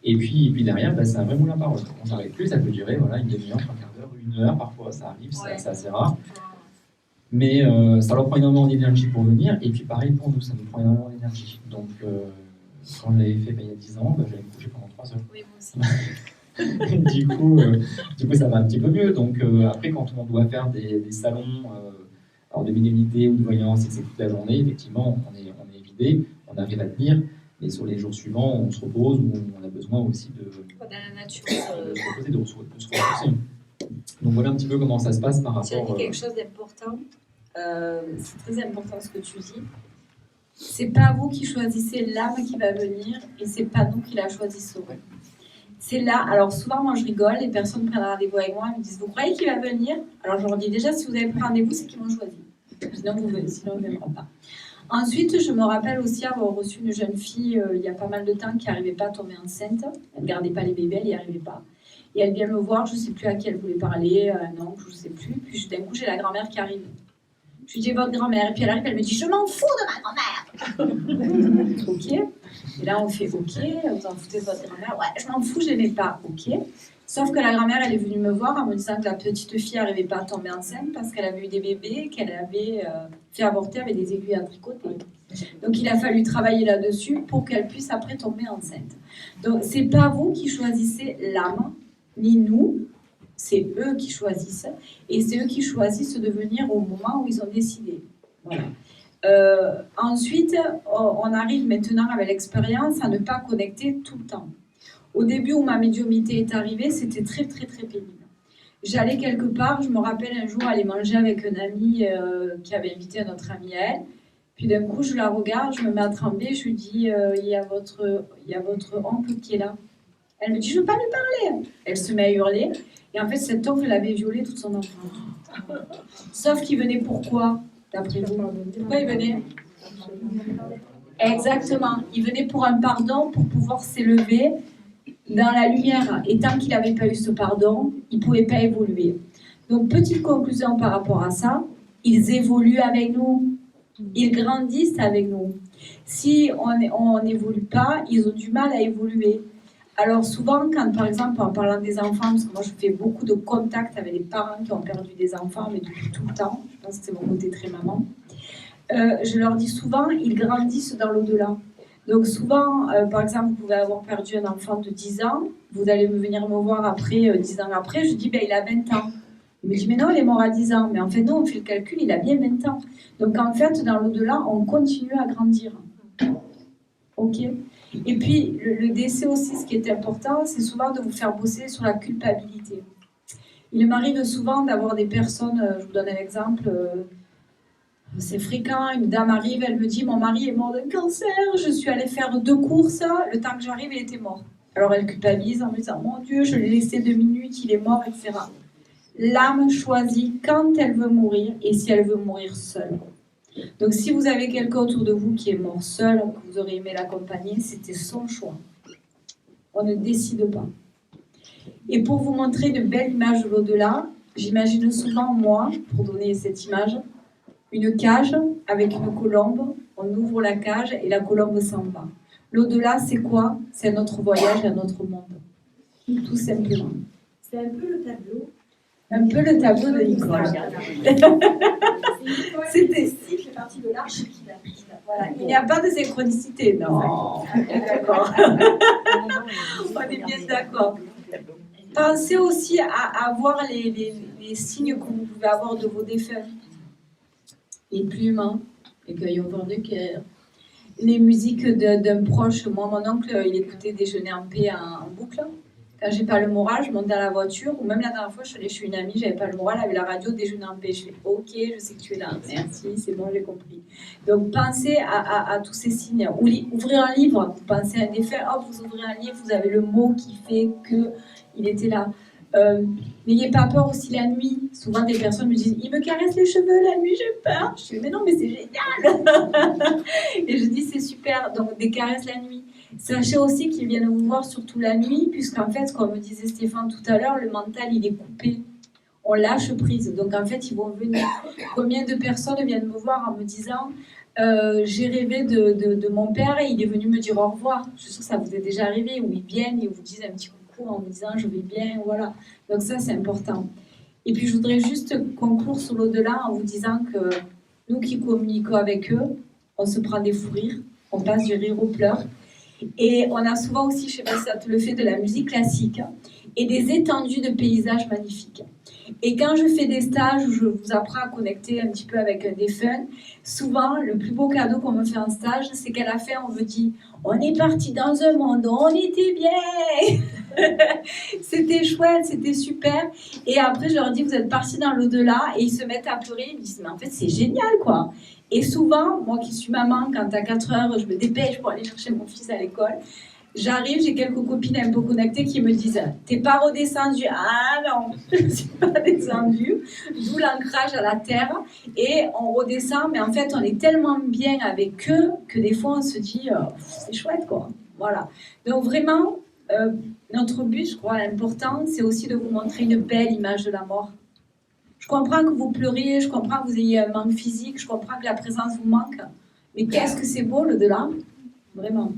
Et puis derrière, c'est un vrai moulin à parole. Quand j'arrive plus, ça peut durer une demi-heure, un quart d'heure, une heure, parfois ça arrive, c'est assez rare. Mais ça leur prend énormément d'énergie pour venir, et puis pareil pour nous, ça nous prend énormément d'énergie. Donc quand je l'avais fait il y a 10 ans, j'allais me coucher pendant 3 heures. Oui, moi aussi. du coup, ça va un petit peu mieux. Donc après, quand on doit faire des salons alors de médiumnité ou de voyance, et que c'est toute la journée, effectivement, on est vidé, on arrive à tenir. Et sur les jours suivants, on se repose ou on a besoin aussi de dans la nature, se reposer, de se ressourcer. Donc voilà un petit peu comment ça se passe par rapport... Tu as dit quelque chose d'important. C'est très important ce que tu dis. C'est pas vous qui choisissez l'âme qui va venir et c'est pas nous qui la choisissons. C'est là. Alors souvent, moi je rigole, les personnes prennent rendez-vous avec moi, elles me disent vous croyez qu'il va venir? Alors je leur dis déjà si vous avez pris rendez-vous, c'est qu'ils m'ont choisi. Sinon vous ne viendront pas. Ensuite, je me rappelle aussi avoir reçu une jeune fille il y a pas mal de temps qui n'arrivait pas à tomber enceinte. Elle ne gardait pas les bébés, elle n'y arrivait pas. Et elle vient me voir, je ne sais plus à qui elle voulait parler, un oncle, je ne sais plus. Puis d'un coup, j'ai la grand-mère qui arrive. Je lui dis votre grand-mère. Et puis elle arrive, elle me dit je m'en fous de ma grand-mère. Ok. Et là, on fait ok, vous en foutez de votre grand-mère. Ouais, je m'en fous, je n'aimais pas. Ok. Sauf que la grand-mère, elle est venue me voir en me disant que la petite fille n'arrivait pas à tomber enceinte parce qu'elle avait eu des bébés, qu'elle avait fait avorter avec des aiguilles à tricoter. Donc il a fallu travailler là-dessus pour qu'elle puisse après tomber enceinte. Donc c'est pas vous qui choisissez l'âme, ni nous, c'est eux qui choisissent. Et c'est eux qui choisissent de venir au moment où ils ont décidé. Voilà. Ensuite, on arrive maintenant avec l'expérience à ne pas connecter tout le temps. Au début où ma médiumnité est arrivée, c'était très très très pénible. J'allais quelque part, je me rappelle un jour aller manger avec un ami qui avait invité un autre ami à elle. Puis d'un coup, je la regarde, je me mets à trembler, je lui dis il y a votre oncle qui est là. Elle me dit je ne veux pas lui parler. Elle se met à hurler. Et en fait, cet oncle l'avait violée toute son enfance. Sauf qu'il venait pourquoi, d'après vous? Pourquoi il venait? Exactement. Il venait pour un pardon, pour pouvoir s'élever dans la lumière. Et tant qu'il n'avait pas eu ce pardon, il ne pouvait pas évoluer. Donc, petite conclusion par rapport à ça, ils évoluent avec nous. Ils grandissent avec nous. Si on n'évolue pas, ils ont du mal à évoluer. Alors souvent, quand par exemple, en parlant des enfants, parce que moi je fais beaucoup de contacts avec les parents qui ont perdu des enfants, mais depuis tout le temps, je pense que c'est mon côté très maman, je leur dis souvent, ils grandissent dans l'au-delà. Donc souvent, par exemple, vous pouvez avoir perdu un enfant de 10 ans, vous allez venir me voir après, 10 ans après, je dis, il a 20 ans. Il me dit, mais non, il est mort à 10 ans. Mais en fait, non, on fait le calcul, il a bien 20 ans. Donc en fait, dans l'au-delà, on continue à grandir. Ok ? Et puis, le décès aussi, ce qui est important, c'est souvent de vous faire bosser sur la culpabilité. Il m'arrive souvent d'avoir des personnes, je vous donne un exemple, c'est fréquent, une dame arrive, elle me dit, mon mari est mort d'un cancer, je suis allée faire 2 courses, le temps que j'arrive, il était mort. Alors elle culpabilise en me disant, mon Dieu, je l'ai laissé 2 minutes, il est mort, etc. L'âme choisit quand elle veut mourir et si elle veut mourir seule. Donc si vous avez quelqu'un autour de vous qui est mort seul, que vous aurez aimé l'accompagner, c'était son choix. On ne décide pas. Et pour vous montrer de belles images de l'au-delà, j'imagine souvent, moi, pour donner cette image, une cage avec une colombe, on ouvre la cage et la colombe s'en va. L'au-delà, c'est quoi? C'est notre voyage à notre monde. Tout simplement. C'est un peu le tableau. Un peu le tableau de Nicole. C'était qui fait partie de l'arche qui l'a. Voilà. Il n'y a pas de synchronicité, non. D'accord. On est bien d'accord. Pensez aussi à voir les signes que vous pouvez avoir de vos défunts. Les plumes, les cueils au vent de cœur, les musiques d'un proche. Moi, mon oncle, il écoutait Déjeuner en paix en boucle. Quand j'ai pas le moral, je monte dans la voiture, ou même la dernière fois, je suis allée chez une amie, j'avais pas le moral, elle avait la radio Déjeuner en paix. Je fais OK, je sais que tu es là, merci, c'est bon, j'ai compris. Donc pensez à tous ces signes. Ouvrez un livre, vous pensez à un défunt, hop, vous ouvrez un livre, vous avez le mot qui fait qu'il était là. N'ayez pas peur aussi la nuit. Souvent des personnes me disent, il me caresse les cheveux la nuit, j'ai peur. Je dis, mais non, mais c'est génial. Et je dis, c'est super, donc des caresses la nuit. Sachez aussi qu'ils viennent vous voir surtout la nuit, puisqu'en fait, comme me disait Stéphane tout à l'heure, le mental, il est coupé. On lâche prise. Donc, en fait, ils vont venir. Combien de personnes viennent me voir en me disant j'ai rêvé de mon père et il est venu me dire au revoir. Je suis sûre que ça vous est déjà arrivé, où ils viennent et vous disent un petit coucou en me disant je vais bien, voilà. Donc, ça, c'est important. Et puis, je voudrais juste conclure sur l'au-delà en vous disant que nous qui communiquons avec eux, on se prend des fous rires, on passe du rire aux pleurs. Et on a souvent aussi, je ne sais pas si ça te le fait, de la musique classique et des étendues de paysages magnifiques. Et quand je fais des stages où je vous apprends à connecter un petit peu avec un défunt, souvent, le plus beau cadeau qu'on me fait en stage, c'est qu'à la fin, on me dit « On est parti dans un monde, on était bien !» C'était chouette, c'était super. Et après, je leur dis « Vous êtes partis dans l'au-delà » et ils se mettent à pleurer. Ils me disent « Mais en fait, c'est génial, quoi !» Et souvent, moi qui suis maman, quand à 4 heures, je me dépêche pour aller chercher mon fils à l'école, j'arrive, j'ai quelques copines un peu connectées qui me disent « T'es pas redescendue ?» Ah non, je ne suis pas descendue. D'où l'ancrage à la terre. Et on redescend, mais en fait, on est tellement bien avec eux que des fois, on se dit c'est chouette, quoi. Voilà. Donc vraiment, notre but, je crois, important, c'est aussi de vous montrer une belle image de la mort. Je comprends que vous pleuriez, je comprends que vous ayez un manque physique, je comprends que la présence vous manque. Mais qu'est-ce que c'est beau, l'au-delà. Vraiment.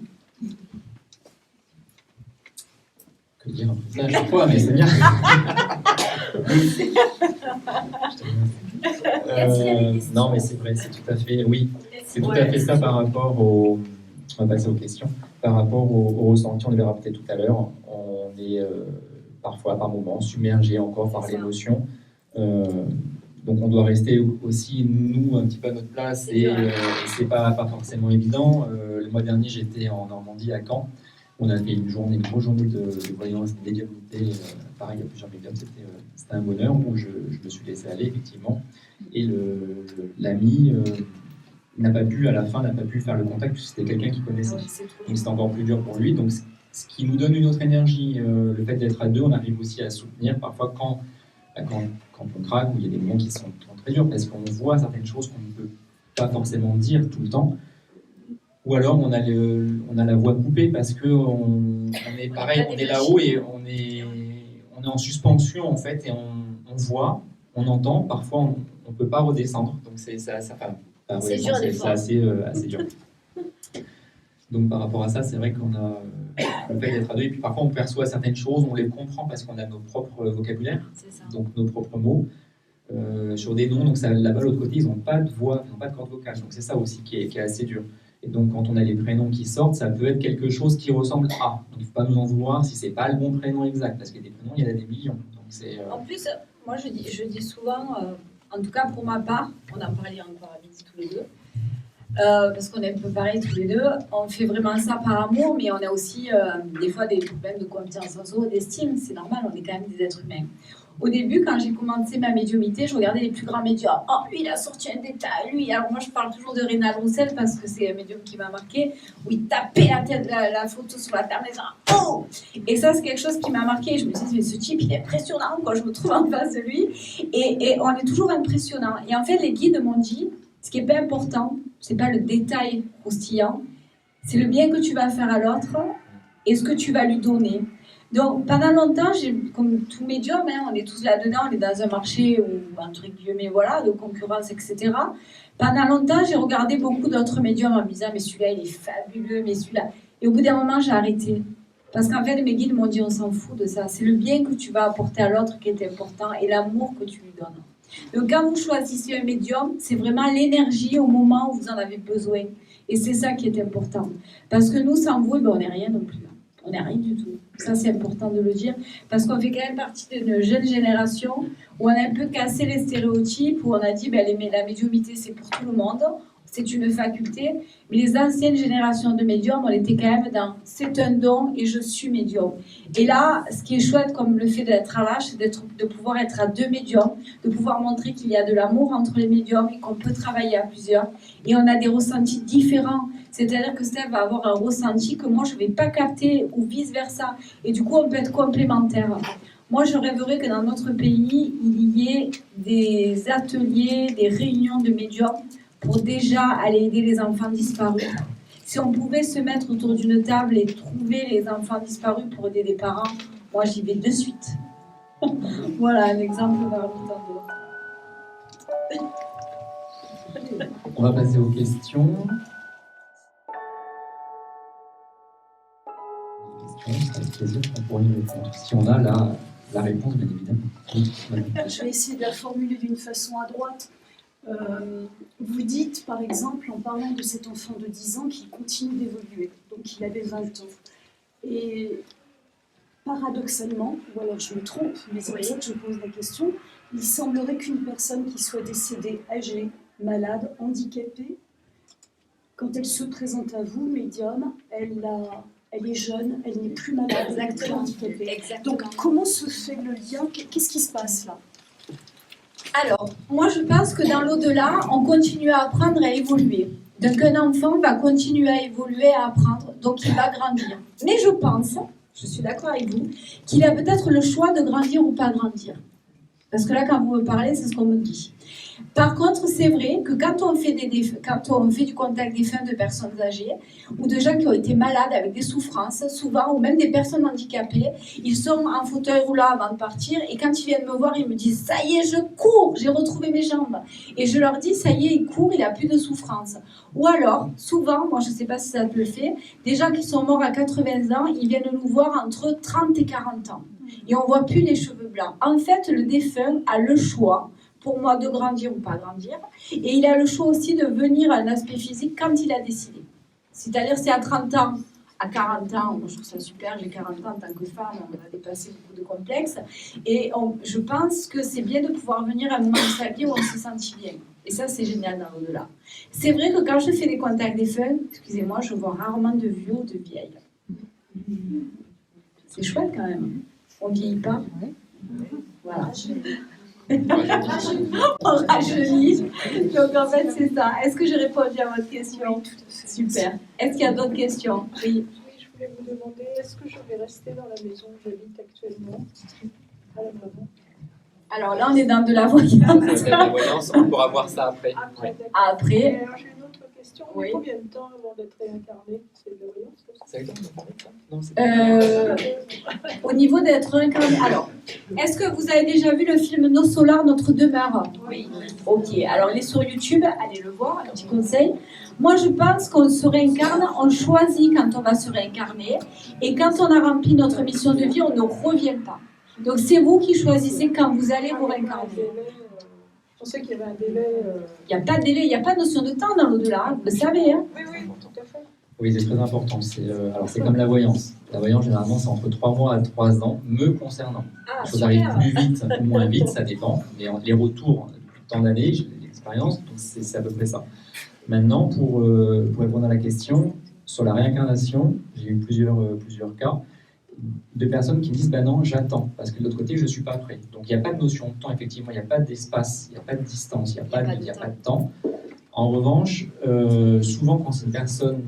Que dire après ça à chaque fois, mais c'est bien. Non, mais c'est vrai, c'est tout à fait, oui, c'est tout à fait ça par rapport au. On va passer aux questions. Par rapport au ressenti, on le verra peut-être tout à l'heure. On est parfois, par moments, submergé encore par l'émotion. Donc on doit rester aussi, nous, un petit peu à notre place, et c'est pas forcément évident. Le mois dernier, j'étais en Normandie, à Caen. On a fait une grosse journée de voyance, de médiumnité. Pareil, il y a plusieurs médiums, c'était un bonheur où je me suis laissé aller, effectivement. Et l'ami n'a pas pu, à la fin, faire le contact, puisque c'était quelqu'un qui connaissait. Donc c'était encore plus dur pour lui. Donc ce qui nous donne une autre énergie, le fait d'être à deux, on arrive aussi à soutenir parfois quand on craque, où il y a des moments qui sont très durs, parce qu'on voit certaines choses qu'on ne peut pas forcément dire tout le temps. Ou alors on a la voix coupée parce que on est pareil, on est là-haut et on est en suspension en fait, et on voit, on entend, parfois on peut pas redescendre, donc c'est assez dur. Donc par rapport à ça, c'est vrai qu'on a le fait d'être à deux, et puis parfois on perçoit certaines choses, on les comprend parce qu'on a nos propres vocabulaires, donc nos propres mots. Sur des noms, donc là-bas de l'autre côté, ils n'ont pas de voix, ils n'ont pas de corde vocale, donc c'est ça aussi qui est assez dur. Et donc, quand on a les prénoms qui sortent, ça peut être quelque chose qui ressemble à. Donc, il ne faut pas nous en vouloir si ce n'est pas le bon prénom exact, parce que des prénoms, il y en a des millions. Donc, En plus, moi, je dis souvent, en tout cas pour ma part, on en parlait encore à midi tous les deux, parce qu'on est un peu pareil tous les deux, on fait vraiment ça par amour, mais on a aussi des fois des problèmes de confiance en soi, d'estime, c'est normal, on est quand même des êtres humains. Au début, quand j'ai commencé ma médiumnité, je regardais les plus grands médiums. Oh, lui, il a sorti un détail, lui. Alors moi, je parle toujours de Rénal Roussel parce que c'est un médium qui m'a marqué, où il tapait la photo sur la table en disant « Oh !» Et ça, c'est quelque chose qui m'a marqué. Je me suis dit, mais ce type, il est impressionnant quand je me trouve en face de lui. Et on est toujours impressionnant. Et en fait, les guides m'ont dit, ce qui est pas important, c'est pas le détail croustillant, c'est le bien que tu vas faire à l'autre et ce que tu vas lui donner. Donc, pendant longtemps, comme tout médium, on est tous là-dedans, on est dans un marché où, entre guillemets, voilà, de concurrence, etc. Pendant longtemps, j'ai regardé beaucoup d'autres médiums en me disant, mais celui-là, il est fabuleux, mais celui-là... Et au bout d'un moment, j'ai arrêté. Parce qu'en fait, mes guides m'ont dit, on s'en fout de ça. C'est le bien que tu vas apporter à l'autre qui est important et l'amour que tu lui donnes. Donc, quand vous choisissez un médium, c'est vraiment l'énergie au moment où vous en avez besoin. Et c'est ça qui est important. Parce que nous, sans vous, on n'est rien non plus. On n'est rien du tout. Ça, c'est important de le dire. Parce qu'on fait quand même partie d'une jeune génération où on a un peu cassé les stéréotypes, où on a dit la médiumnité, c'est pour tout le monde. c'est une faculté, mais les anciennes générations de médiums, on était quand même dans c'est un don et je suis médium. Et là, ce qui est chouette, comme le fait d'être à l'âge, c'est de pouvoir être à deux médiums, de pouvoir montrer qu'il y a de l'amour entre les médiums et qu'on peut travailler à plusieurs. Et on a des ressentis différents. C'est-à-dire que Steph va avoir un ressenti que moi, je ne vais pas capter ou vice-versa. Et du coup, on peut être complémentaires. Moi, je rêverais que dans notre pays, il y ait des ateliers, des réunions de médiums pour déjà aller aider les enfants disparus. Si on pouvait se mettre autour d'une table et trouver les enfants disparus pour aider des parents, moi j'y vais de suite. Voilà un exemple parmi tant d'autres. On va passer aux questions. Avec plaisir, on pourrait y répondre. Si on a la réponse, bien évidemment. Oui, Je vais essayer de la formuler d'une façon adroite. Vous dites, par exemple, en parlant de cet enfant de 10 ans qui continue d'évoluer, donc il avait 20 ans. Et paradoxalement, ou alors je me trompe, mais c'est pour ça que je pose la question, il semblerait qu'une personne qui soit décédée âgée, malade, handicapée, quand elle se présente à vous, médium, elle est jeune, elle n'est plus malade, elle est handicapée. Exactement. Donc comment se fait le lien? Qu'est-ce qui se passe là? Alors, moi je pense que dans l'au-delà, on continue à apprendre et à évoluer. Donc un enfant va continuer à évoluer, à apprendre, donc il va grandir. Mais je pense, je suis d'accord avec vous, qu'il a peut-être le choix de grandir ou pas grandir. Parce que là, quand vous me parlez, c'est ce qu'on me dit. Par contre, c'est vrai que quand on fait du contact défunt de personnes âgées ou de gens qui ont été malades avec des souffrances, souvent, ou même des personnes handicapées, ils sont en fauteuil roulant avant de partir et quand ils viennent me voir, ils me disent « ça y est, je cours, j'ai retrouvé mes jambes ». Et je leur dis « ça y est, il court, il n'a plus de souffrance ». Ou alors, souvent, moi je ne sais pas si ça te le fait, des gens qui sont morts à 80 ans, ils viennent nous voir entre 30 et 40 ans. Et on ne voit plus les cheveux blancs. En fait, le défunt a le choix, pour moi, de grandir ou pas grandir. Et il a le choix aussi de venir à un aspect physique quand il a décidé. C'est-à-dire, c'est à 30 ans, à 40 ans, moi je trouve ça super, j'ai 40 ans en tant que femme, on a dépassé beaucoup de complexes. Et je pense que c'est bien de pouvoir venir à un moment de sa vie où on se sentit bien. Et ça, c'est génial dans l'au-delà. C'est vrai que quand je fais des contacts défunts, excusez-moi, je vois rarement de vieux ou de vieilles. C'est chouette quand même. On ne vieillit pas. Voilà. On rajeunit. Donc en fait, c'est ça. Est-ce que j'ai répondu à votre question? Super. Est-ce qu'il y a d'autres questions? Oui. Oui, je voulais vous demander, est-ce que je vais rester dans la maison où j'habite actuellement? Alors là, on est dans de la voyance. La voyance, on pourra voir ça après. Après, d'accord. Après, Et alors, j'ai une autre question. Oui. Combien de temps avant d'être réincarné? C'est de la voyance? Ça veut dire qu'on parle de ça? Non, c'est au niveau d'être incarné. Alors, est-ce que vous avez déjà vu le film Nos Solars, Notre Demeure? Oui. Ok, alors il est sur YouTube, allez le voir, un petit conseil. Moi, je pense qu'on se réincarne, on choisit quand on va se réincarner, et quand on a rempli notre mission de vie, on ne revient pas. Donc, c'est vous qui choisissez quand vous allez vous réincarner. Je pensais qu'il y avait un délai. Il n'y a pas de délai, il n'y a pas de notion de temps dans l'au-delà, vous le savez. Hein. Oui, tout à fait. Oui, c'est très important. Alors, c'est comme la voyance. La voyance, généralement, c'est entre 3 mois à 3 ans, me concernant. Les choses arrivent plus vite ou moins vite, ça dépend. Mais les retours, depuis tant d'années, j'ai de l'expérience, donc c'est à peu près ça. Maintenant, pour répondre à la question, sur la réincarnation, j'ai eu plusieurs cas de personnes qui me disent « non, j'attends, parce que de l'autre côté, je ne suis pas prêt ». Donc, il n'y a pas de notion de temps, effectivement, il n'y a pas d'espace, il n'y a pas de distance, il n'y a pas de temps. En revanche, souvent, quand c'est une personne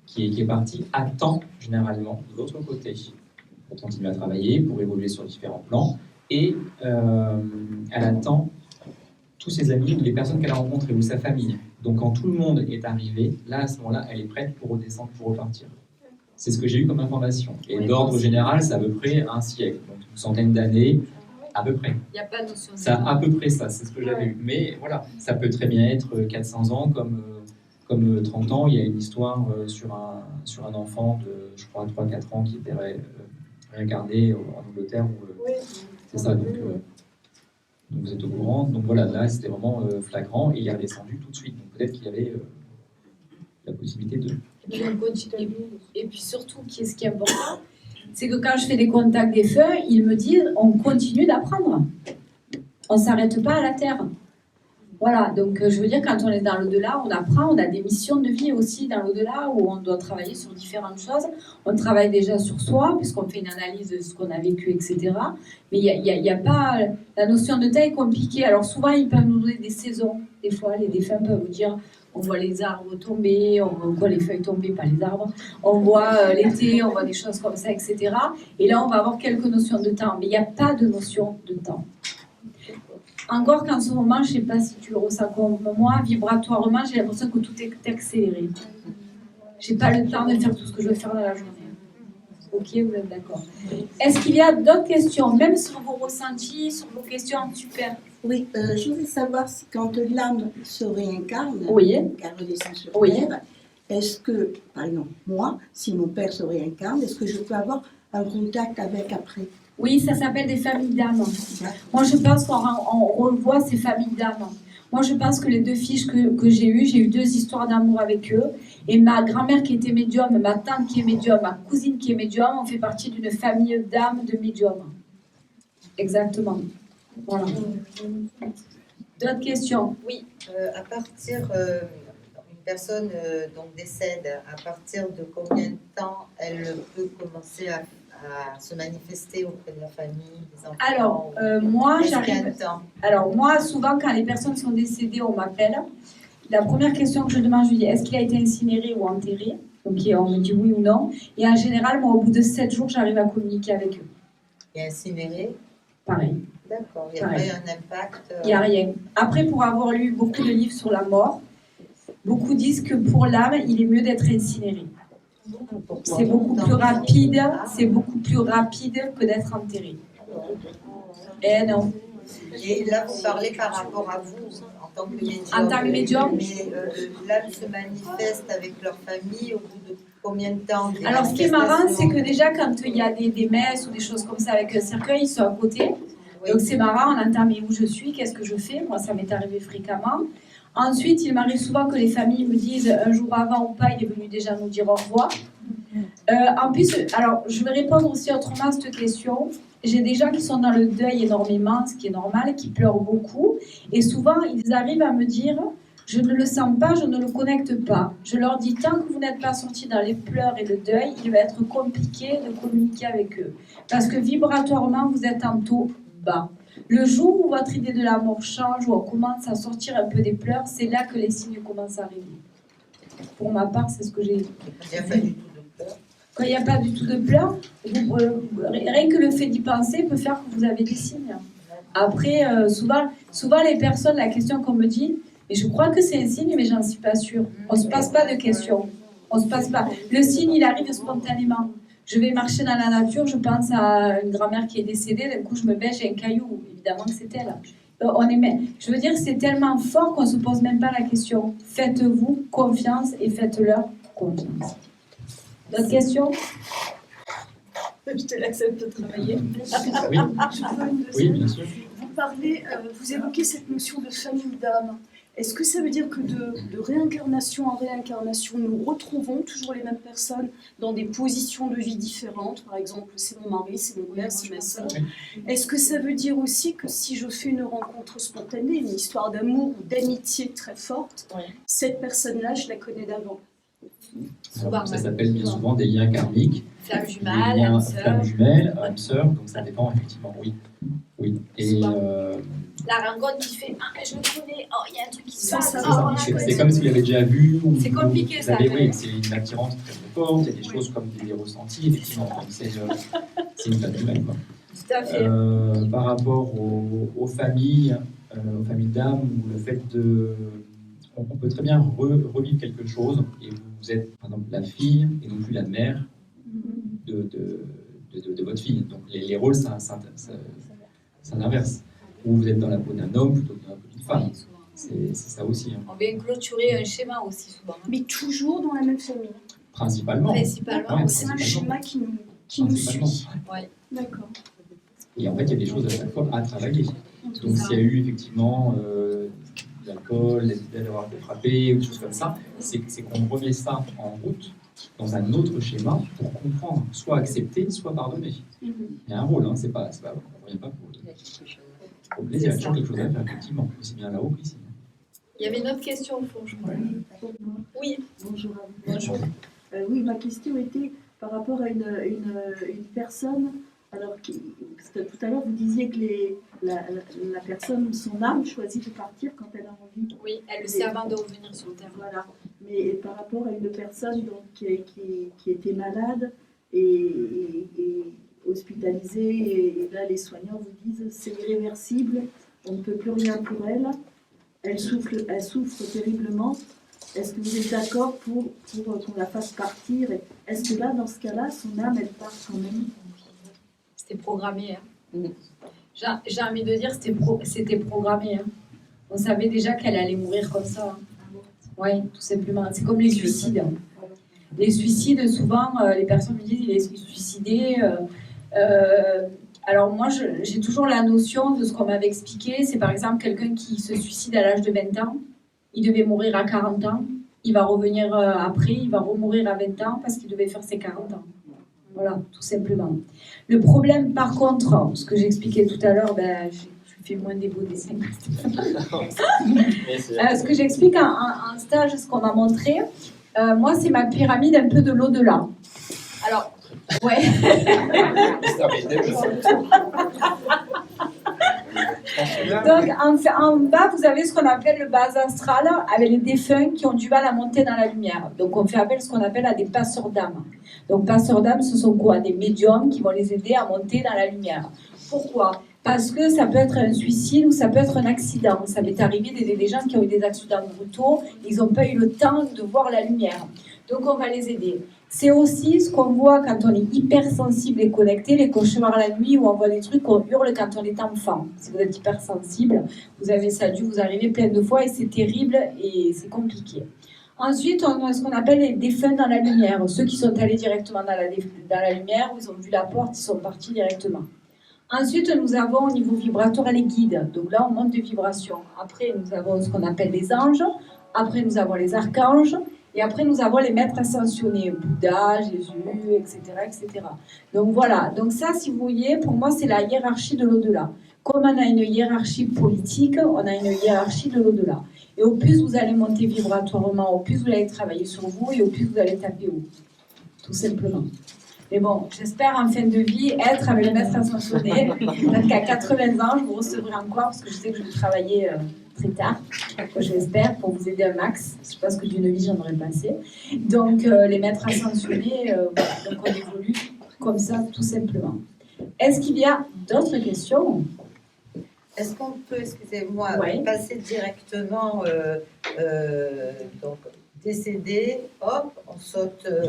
qui est partie, attend généralement de l'autre côté pour continuer à travailler, pour évoluer sur différents plans, et elle attend tous ses amis ou les personnes qu'elle a rencontrées ou sa famille. Donc quand tout le monde est arrivé, là à ce moment-là, elle est prête pour redescendre, pour repartir. C'est ce que j'ai eu comme information. Et d'ordre général, c'est à peu près un siècle, donc une centaine d'années, à peu près. Il n'y a pas de notion de Ça, à peu près ça, c'est ce que j'avais eu. Mais voilà, ça peut très bien être 400 ans comme 30 ans. Il y a une histoire sur un enfant de, je crois, 3-4 ans qui était réincarné en Angleterre. C'est ça, donc vous êtes au courant. Donc voilà, là, c'était vraiment flagrant et il est redescendu tout de suite. Donc peut-être qu'il y avait la possibilité de... Et puis surtout, ce qui est important, c'est que quand je fais des contacts des feux, ils me disent on continue d'apprendre. On ne s'arrête pas à la Terre. Voilà, donc je veux dire, quand on est dans l'au-delà, on apprend, on a des missions de vie aussi dans l'au-delà où on doit travailler sur différentes choses. On travaille déjà sur soi, puisqu'on fait une analyse de ce qu'on a vécu, etc. Mais il y a pas... La notion de temps est compliquée. Alors souvent, ils peuvent nous donner des saisons. Des fois, les défunts peuvent vous dire, on voit les arbres tomber, on voit les feuilles tomber, pas les arbres. On voit l'été, on voit des choses comme ça, etc. Et là, on va avoir quelques notions de temps. Mais il n'y a pas de notion de temps. Encore qu'en ce moment, je ne sais pas si tu le ressens comme moi, vibratoirement, j'ai l'impression que tout est accéléré. Je n'ai pas le temps de faire tout ce que je veux faire dans la journée. Ok, vous êtes d'accord. Est-ce qu'il y a d'autres questions, même sur vos ressentis, sur vos questions? Super. Oui, je voudrais savoir si quand l'âme se réincarne, Oui. car redescend sur Oui. Terre, est-ce que, par exemple, moi, si mon père se réincarne, est-ce que je peux avoir un contact avec après? Oui, ça s'appelle des familles d'âmes. Moi, je pense qu'on revoit ces familles d'âmes. Moi, je pense que les deux fiches que j'ai eu 2 histoires d'amour avec eux. Et ma grand-mère qui était médium, ma tante qui est médium, ma cousine qui est médium, on fait partie d'une famille d'âmes de médiums. Exactement. Voilà. D'autres questions? Oui. À partir, une personne donc décède, à partir de combien de temps elle peut commencer à se manifester auprès de la famille, des enfants? Alors, moi, Est-ce qu'il y a j'arrive. un temps? Alors, moi, souvent, quand les personnes sont décédées, on m'appelle. La première question que je demande, je lui dis, est-ce qu'il a été incinéré ou enterré? Donc, on me dit oui ou non. Et en général, moi, au bout de 7 jours, j'arrive à communiquer avec eux. Et incinéré? Pareil. D'accord, il n'y a pas eu un impact? Il n'y a rien. Après, pour avoir lu beaucoup de livres sur la mort, beaucoup disent que pour l'âme, il est mieux d'être incinéré. C'est beaucoup plus rapide, que d'être enterré. Eh non. Et là, vous parlez par rapport à vous, en tant que médium. En tant que médium. Mais l'âme se manifeste avec leur famille au bout de combien de temps? Alors, ce qui est marrant, c'est que déjà, quand il y a des messes ou des choses comme ça avec un cercueil, ils sont à côté. Oui. Donc, c'est marrant, on entend mais où je suis, qu'est-ce que je fais. Moi, ça m'est arrivé fréquemment. Ensuite, il m'arrive souvent que les familles me disent un jour avant ou pas, il est venu déjà nous dire au revoir. En plus, alors je vais répondre aussi autrement à cette question. J'ai des gens qui sont dans le deuil énormément, ce qui est normal, qui pleurent beaucoup. Et souvent, ils arrivent à me dire, je ne le sens pas, je ne le connecte pas. Je leur dis, tant que vous n'êtes pas sortis dans les pleurs et le deuil, il va être compliqué de communiquer avec eux. Parce que vibratoirement, vous êtes en taux bas. Le jour où votre idée de la mort change, où on commence à sortir un peu des pleurs, c'est là que les signes commencent à arriver. Pour ma part, c'est ce que j'ai... Il n'y a pas du tout de peur. Quand il n'y a pas du tout de pleurs, rien que le fait d'y penser peut faire que vous avez des signes. Après, souvent les personnes, la question qu'on me dit, et je crois que c'est un signe, mais j'en suis pas sûre. On ne se passe pas de questions. On se passe pas. Le signe, il arrive spontanément. Je vais marcher dans la nature, je pense à une grand-mère qui est décédée, d'un coup je me baisse, j'ai un caillou, évidemment que c'est elle. Je veux dire, c'est tellement fort qu'on ne se pose même pas la question. Faites-vous confiance et faites-leur confiance. D'autres questions? Je te laisse un peu travailler. Oui, Je veux une oui, deuxième. bien sûr. Vous évoquez cette notion de famille d'âme. Est-ce que ça veut dire que de réincarnation en réincarnation, nous retrouvons toujours les mêmes personnes dans des positions de vie différentes? Par exemple, c'est mon mari, c'est mon père, c'est ma soeur. Est-ce que ça veut dire aussi que si je fais une rencontre spontanée, une histoire d'amour ou d'amitié très forte, cette personne-là, je la connais d'avant? Alors, ça s'appelle bien souvent des liens karmiques. Flamme Des jumelle, liens âme sœur. flamme jumelle, âme sœur, donc ça dépend effectivement, oui. Oui. Et La rencontre qui fait je le connais, il y a un truc qui se passe. c'est comme s'il avait déjà vu. Ou, C'est compliqué, vous ça, avez, quand oui, même. c'est une attirance très forte, il y a des choses comme des ressentis, effectivement. Donc c'est une flamme jumelle, quoi. Tout à fait. Par rapport aux familles d'âme, ou le fait de... On peut très bien revivre quelque chose, et vous êtes, par exemple, la fille, et non plus la mère de votre fille. Donc les rôles s'inversent. Ou vous êtes dans la peau d'un homme plutôt que dans la peau d'une femme. C'est ça aussi. Hein. On vient clôturer un schéma aussi souvent. Mais toujours dans la même famille. Principalement. Principalement. Ouais, C'est un schéma qui nous Principalement. suit. Ouais. D'accord. Et en fait, il y a des choses à chaque fois à travailler. Donc s'il y a eu effectivement de l'alcool, d'avoir été frappé, ou des choses comme ça, c'est qu'on remet ça en route dans un autre schéma pour comprendre, soit accepter, soit pardonner. Il y a un rôle, hein, on ne revient pas pour le plaisir, il y a toujours quelque chose à faire, effectivement, aussi bien là-haut qu'ici. Il y avait une autre question au fond, je crois. Oui. Bonjour à vous. Bonjour. Oui, ma question était par rapport à une personne. Alors, parce que tout à l'heure, vous disiez que la personne, son âme, choisit de partir quand elle a envie. Oui, elle le sait avant de revenir sur Terre. Voilà. Mais par rapport à une personne donc, qui était malade et hospitalisée, et là, les soignants vous disent c'est irréversible, on ne peut plus rien pour elle. Elle souffre terriblement. Est-ce que vous êtes d'accord pour qu'on la fasse partir? Est-ce que là, dans ce cas-là, son âme, elle part quand même? C'était programmé. Hein. J'ai envie de dire c'était programmé. Hein. On savait déjà qu'elle allait mourir comme ça. Hein. Oui, tout simplement. C'est comme les suicides. Hein. Les suicides, souvent, les personnes me disent il est suicidé. Alors moi, j'ai toujours la notion de ce qu'on m'avait expliqué. C'est par exemple quelqu'un qui se suicide à l'âge de 20 ans. Il devait mourir à 40 ans. Il va revenir après. Il va remourir à 20 ans parce qu'il devait faire ses 40 ans. Voilà, tout simplement. Le problème, par contre, ce que j'expliquais tout à l'heure, je fais moins des beaux dessins. Ce que j'explique en stage, ce qu'on m'a montré, moi, c'est ma pyramide un peu de l'au-delà. Alors, ouais. Donc, en bas, vous avez ce qu'on appelle le bas astral, avec les défunts qui ont du mal à monter dans la lumière. Donc, on fait appel à ce qu'on appelle à des passeurs d'âme. Donc, passeurs d'âme, ce sont quoi? Des médiums qui vont les aider à monter dans la lumière. Pourquoi? Parce que ça peut être un suicide ou ça peut être un accident. Ça m'est arrivé d'aider des gens qui ont eu des accidents brutaux, ils n'ont pas eu le temps de voir la lumière. Donc, on va les aider. C'est aussi ce qu'on voit quand on est hypersensible et connecté, les cauchemars la nuit où on voit des trucs qu'on hurle quand on est enfant. Si vous êtes hypersensible, vous avez ça dû vous arriver plein de fois et c'est terrible et c'est compliqué. Ensuite, on a ce qu'on appelle les défunts dans la lumière. Ceux qui sont allés directement dans la lumière, où ils ont vu la porte, ils sont partis directement. Ensuite, nous avons au niveau vibratoire les guides. Donc là, on monte de vibrations. Après, nous avons ce qu'on appelle les anges. Après, nous avons les archanges. Et après, nous avons les maîtres ascensionnés, Bouddha, Jésus, etc., etc. Donc voilà. Donc ça, si vous voyez, pour moi, c'est la hiérarchie de l'au-delà. Comme on a une hiérarchie politique, on a une hiérarchie de l'au-delà. Et au plus vous allez monter vibratoirement, au plus vous allez travailler sur vous et au plus vous allez taper haut. Tout simplement. Mais bon, j'espère en fin de vie être avec le maître ascensionné. Peut-être qu'à 80 ans, je vous recevrai encore parce que je sais que je vais travailler très tard. J'espère pour vous aider un max. Je pense que d'une vie, j'en aurais passé. Donc, les maîtres ascensionnés, donc on évolue comme ça, tout simplement. Est-ce qu'il y a d'autres questions? Est-ce qu'on peut, excusez-moi, passer directement, donc décédé, hop, on saute. Ange.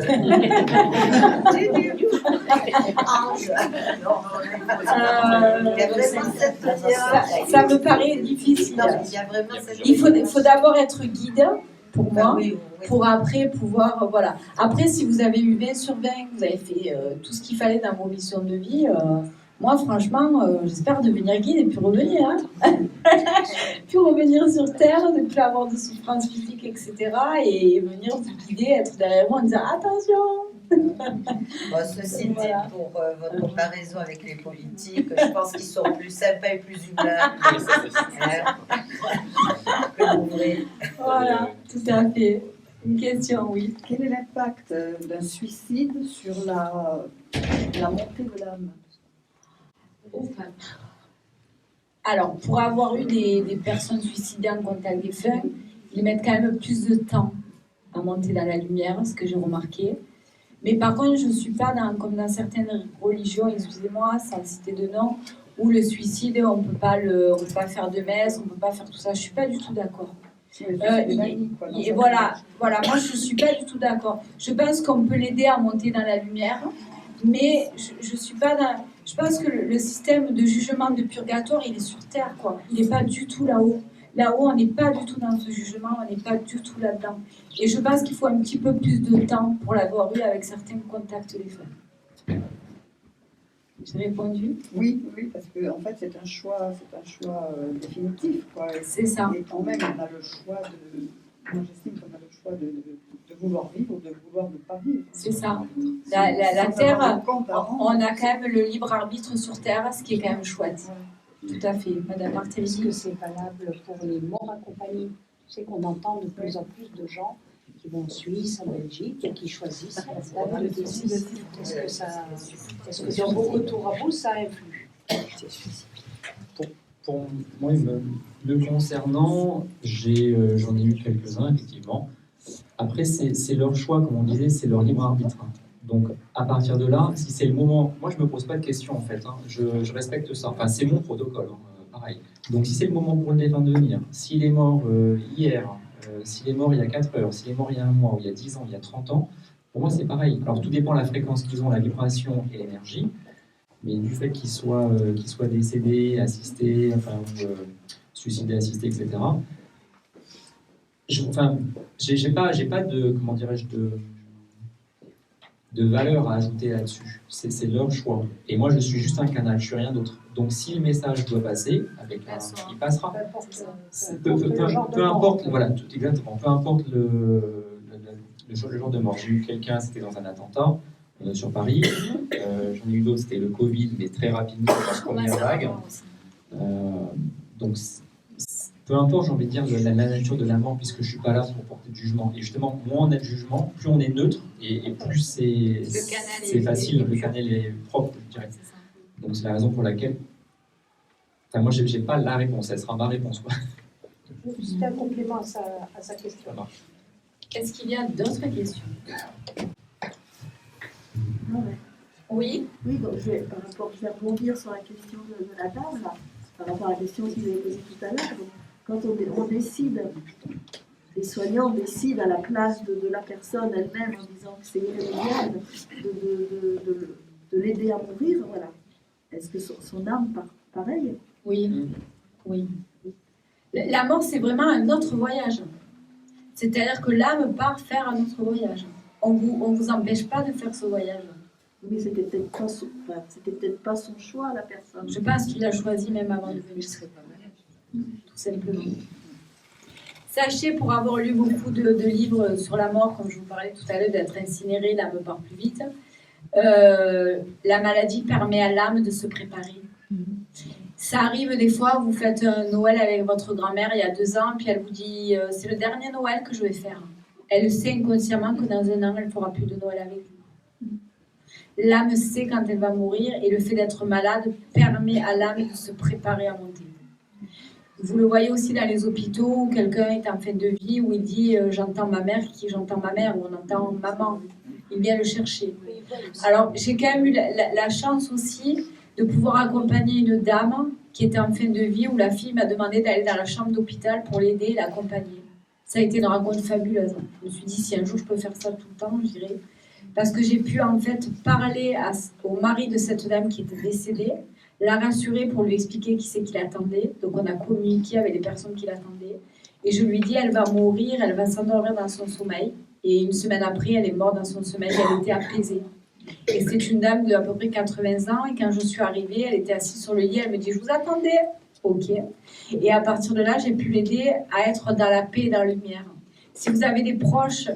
Il y a vraiment cette ça me paraît difficile. Non, il y a vraiment cette il faut d'abord être guide, pour moi, oui. pour après pouvoir, voilà. Après, si vous avez eu 20 sur 20, vous avez fait tout ce qu'il fallait dans vos missions de vie, moi, franchement, j'espère devenir guide et puis revenir. Hein. Puis revenir sur Terre, ne plus avoir de souffrance physique, etc. Et venir vous guider, être derrière moi en disant attention. Bon, ceci dit, pour votre comparaison avec les politiques, je pense qu'ils sont plus sympas et plus humains que l'ouvrier. Voilà, tout à fait. Une question, oui. Quel est l'impact d'un suicide sur la montée de l'âme? Alors, pour avoir eu des personnes suicidées en contact des fins, ils mettent quand même plus de temps à monter dans la lumière, ce que j'ai remarqué. Mais par contre, je ne suis pas comme dans certaines religions, excusez-moi, sans citer de nom, où le suicide, on ne peut pas faire de messe, on ne peut pas faire tout ça. Je ne suis pas du tout d'accord. Voilà, moi je ne suis pas du tout d'accord. Je pense qu'on peut l'aider à monter dans la lumière, mais je suis pas dans... Je pense que le système de jugement de purgatoire, il est sur Terre, quoi. Il n'est pas du tout là-haut. Là-haut, on n'est pas du tout dans ce jugement, on n'est pas du tout là-dedans. Et je pense qu'il faut un petit peu plus de temps pour l'avoir eu avec certains contacts des femmes. J'ai répondu? Oui, parce que en fait, c'est un choix définitif, quoi. C'est ça. Et quand même, on a le choix moi, j'estime qu'on a le choix de vouloir vivre ou de vouloir ne pas vivre. C'est ça. La Terre, on a quand même le libre arbitre sur Terre, ce qui est quand même chouette. Ouais. Tout à fait. Madame Martelly. Est-ce que c'est valable pour les morts accompagnés? C'est qu'on entend de plus en plus de gens qui vont en Suisse, en Belgique, et qui choisissent la date de décès. Est-ce que dans vos retours à vous, ça influe? Pour moi, me concernant, j'en ai eu quelques-uns, effectivement. Après, c'est leur choix, comme on disait, c'est leur libre arbitre. Donc, à partir de là, si c'est le moment... Moi, je ne me pose pas de questions, en fait. Je respecte ça. Enfin, c'est mon protocole, pareil. Donc, si c'est le moment pour le défunt de venir, s'il est mort hier, s'il est mort il y a 4 heures, s'il est mort il y a 1 mois, ou il y a 10 ans, il y a 30 ans, pour moi, c'est pareil. Alors, tout dépend de la fréquence qu'ils ont, la vibration et l'énergie. Mais du fait qu'ils soient décédés, assistés, enfin, suicidés, assistés, etc., j'ai pas de, comment dirais-je, de valeur à ajouter là-dessus. C'est leur choix. Et moi, je suis juste un canal, je suis rien d'autre. Donc, si le message doit passer, il passera. Peu importe, voilà, tout exactement. Peu importe le genre de mort. J'ai eu quelqu'un, c'était dans un attentat sur Paris. J'en ai eu d'autres, c'était le Covid, mais très rapidement, la première vague. Donc, peu importe, j'ai envie de dire, la nature de la mort, puisque je ne suis pas là pour porter de jugement. Et justement, moins on a de jugement, plus on est neutre, et plus c'est facile, le canal est propre, je dirais. Donc c'est la raison pour laquelle... Enfin, moi, je n'ai pas la réponse, elle sera ma réponse, quoi. C'était un complément à sa question. Ça marche. Est-ce qu'il y a d'autres questions? Oui. Oui, donc je vais rebondir sur la question de la dame, là, par rapport à la question que vous avez posée tout à l'heure. Quand on décide, les soignants décident à la place de la personne elle-même en disant que c'est irrémédiable de l'aider à mourir, voilà. Est-ce que son âme part pareil? Oui, oui. La mort, c'est vraiment un autre voyage. C'est-à-dire que l'âme part faire un autre voyage. On vous empêche pas de faire ce voyage. Mais c'était peut-être pas son choix, la personne. Je pense qu'il a choisi même avant de venir. Tout simplement. Sachez, pour avoir lu beaucoup de livres sur la mort, comme je vous parlais tout à l'heure, d'être incinéré, l'âme part plus vite, la maladie permet à l'âme de se préparer. Ça arrive des fois, vous faites un Noël avec votre grand-mère il y a 2 ans, puis elle vous dit c'est le dernier Noël que je vais faire. Elle sait inconsciemment que dans 1 an, elle ne fera plus de Noël avec vous. L'âme sait quand elle va mourir, et le fait d'être malade permet à l'âme de se préparer à monter. Vous le voyez aussi dans les hôpitaux où quelqu'un est en fin de vie, où il dit j'entends ma mère, ou on entend maman. Il vient le chercher. Alors, j'ai quand même eu la chance aussi de pouvoir accompagner une dame qui était en fin de vie, où la fille m'a demandé d'aller dans la chambre d'hôpital pour l'aider et l'accompagner. Ça a été une rencontre fabuleuse. Je me suis dit, si un jour je peux faire ça tout le temps, j'irai. Parce que j'ai pu en fait parler au mari de cette dame qui était décédée, la rassurer pour lui expliquer qui c'est qui l'attendait. Donc on a communiqué avec les personnes qui l'attendaient. Et je lui dis, elle va mourir, elle va s'endormir dans son sommeil. Et 1 semaine après, elle est morte dans son sommeil, elle était apaisée. Et c'est une dame d'à peu près 80 ans. Et quand je suis arrivée, elle était assise sur le lit, elle me dit, je vous attendais. Ok. Et à partir de là, j'ai pu l'aider à être dans la paix et dans la lumière. Si vous avez des proches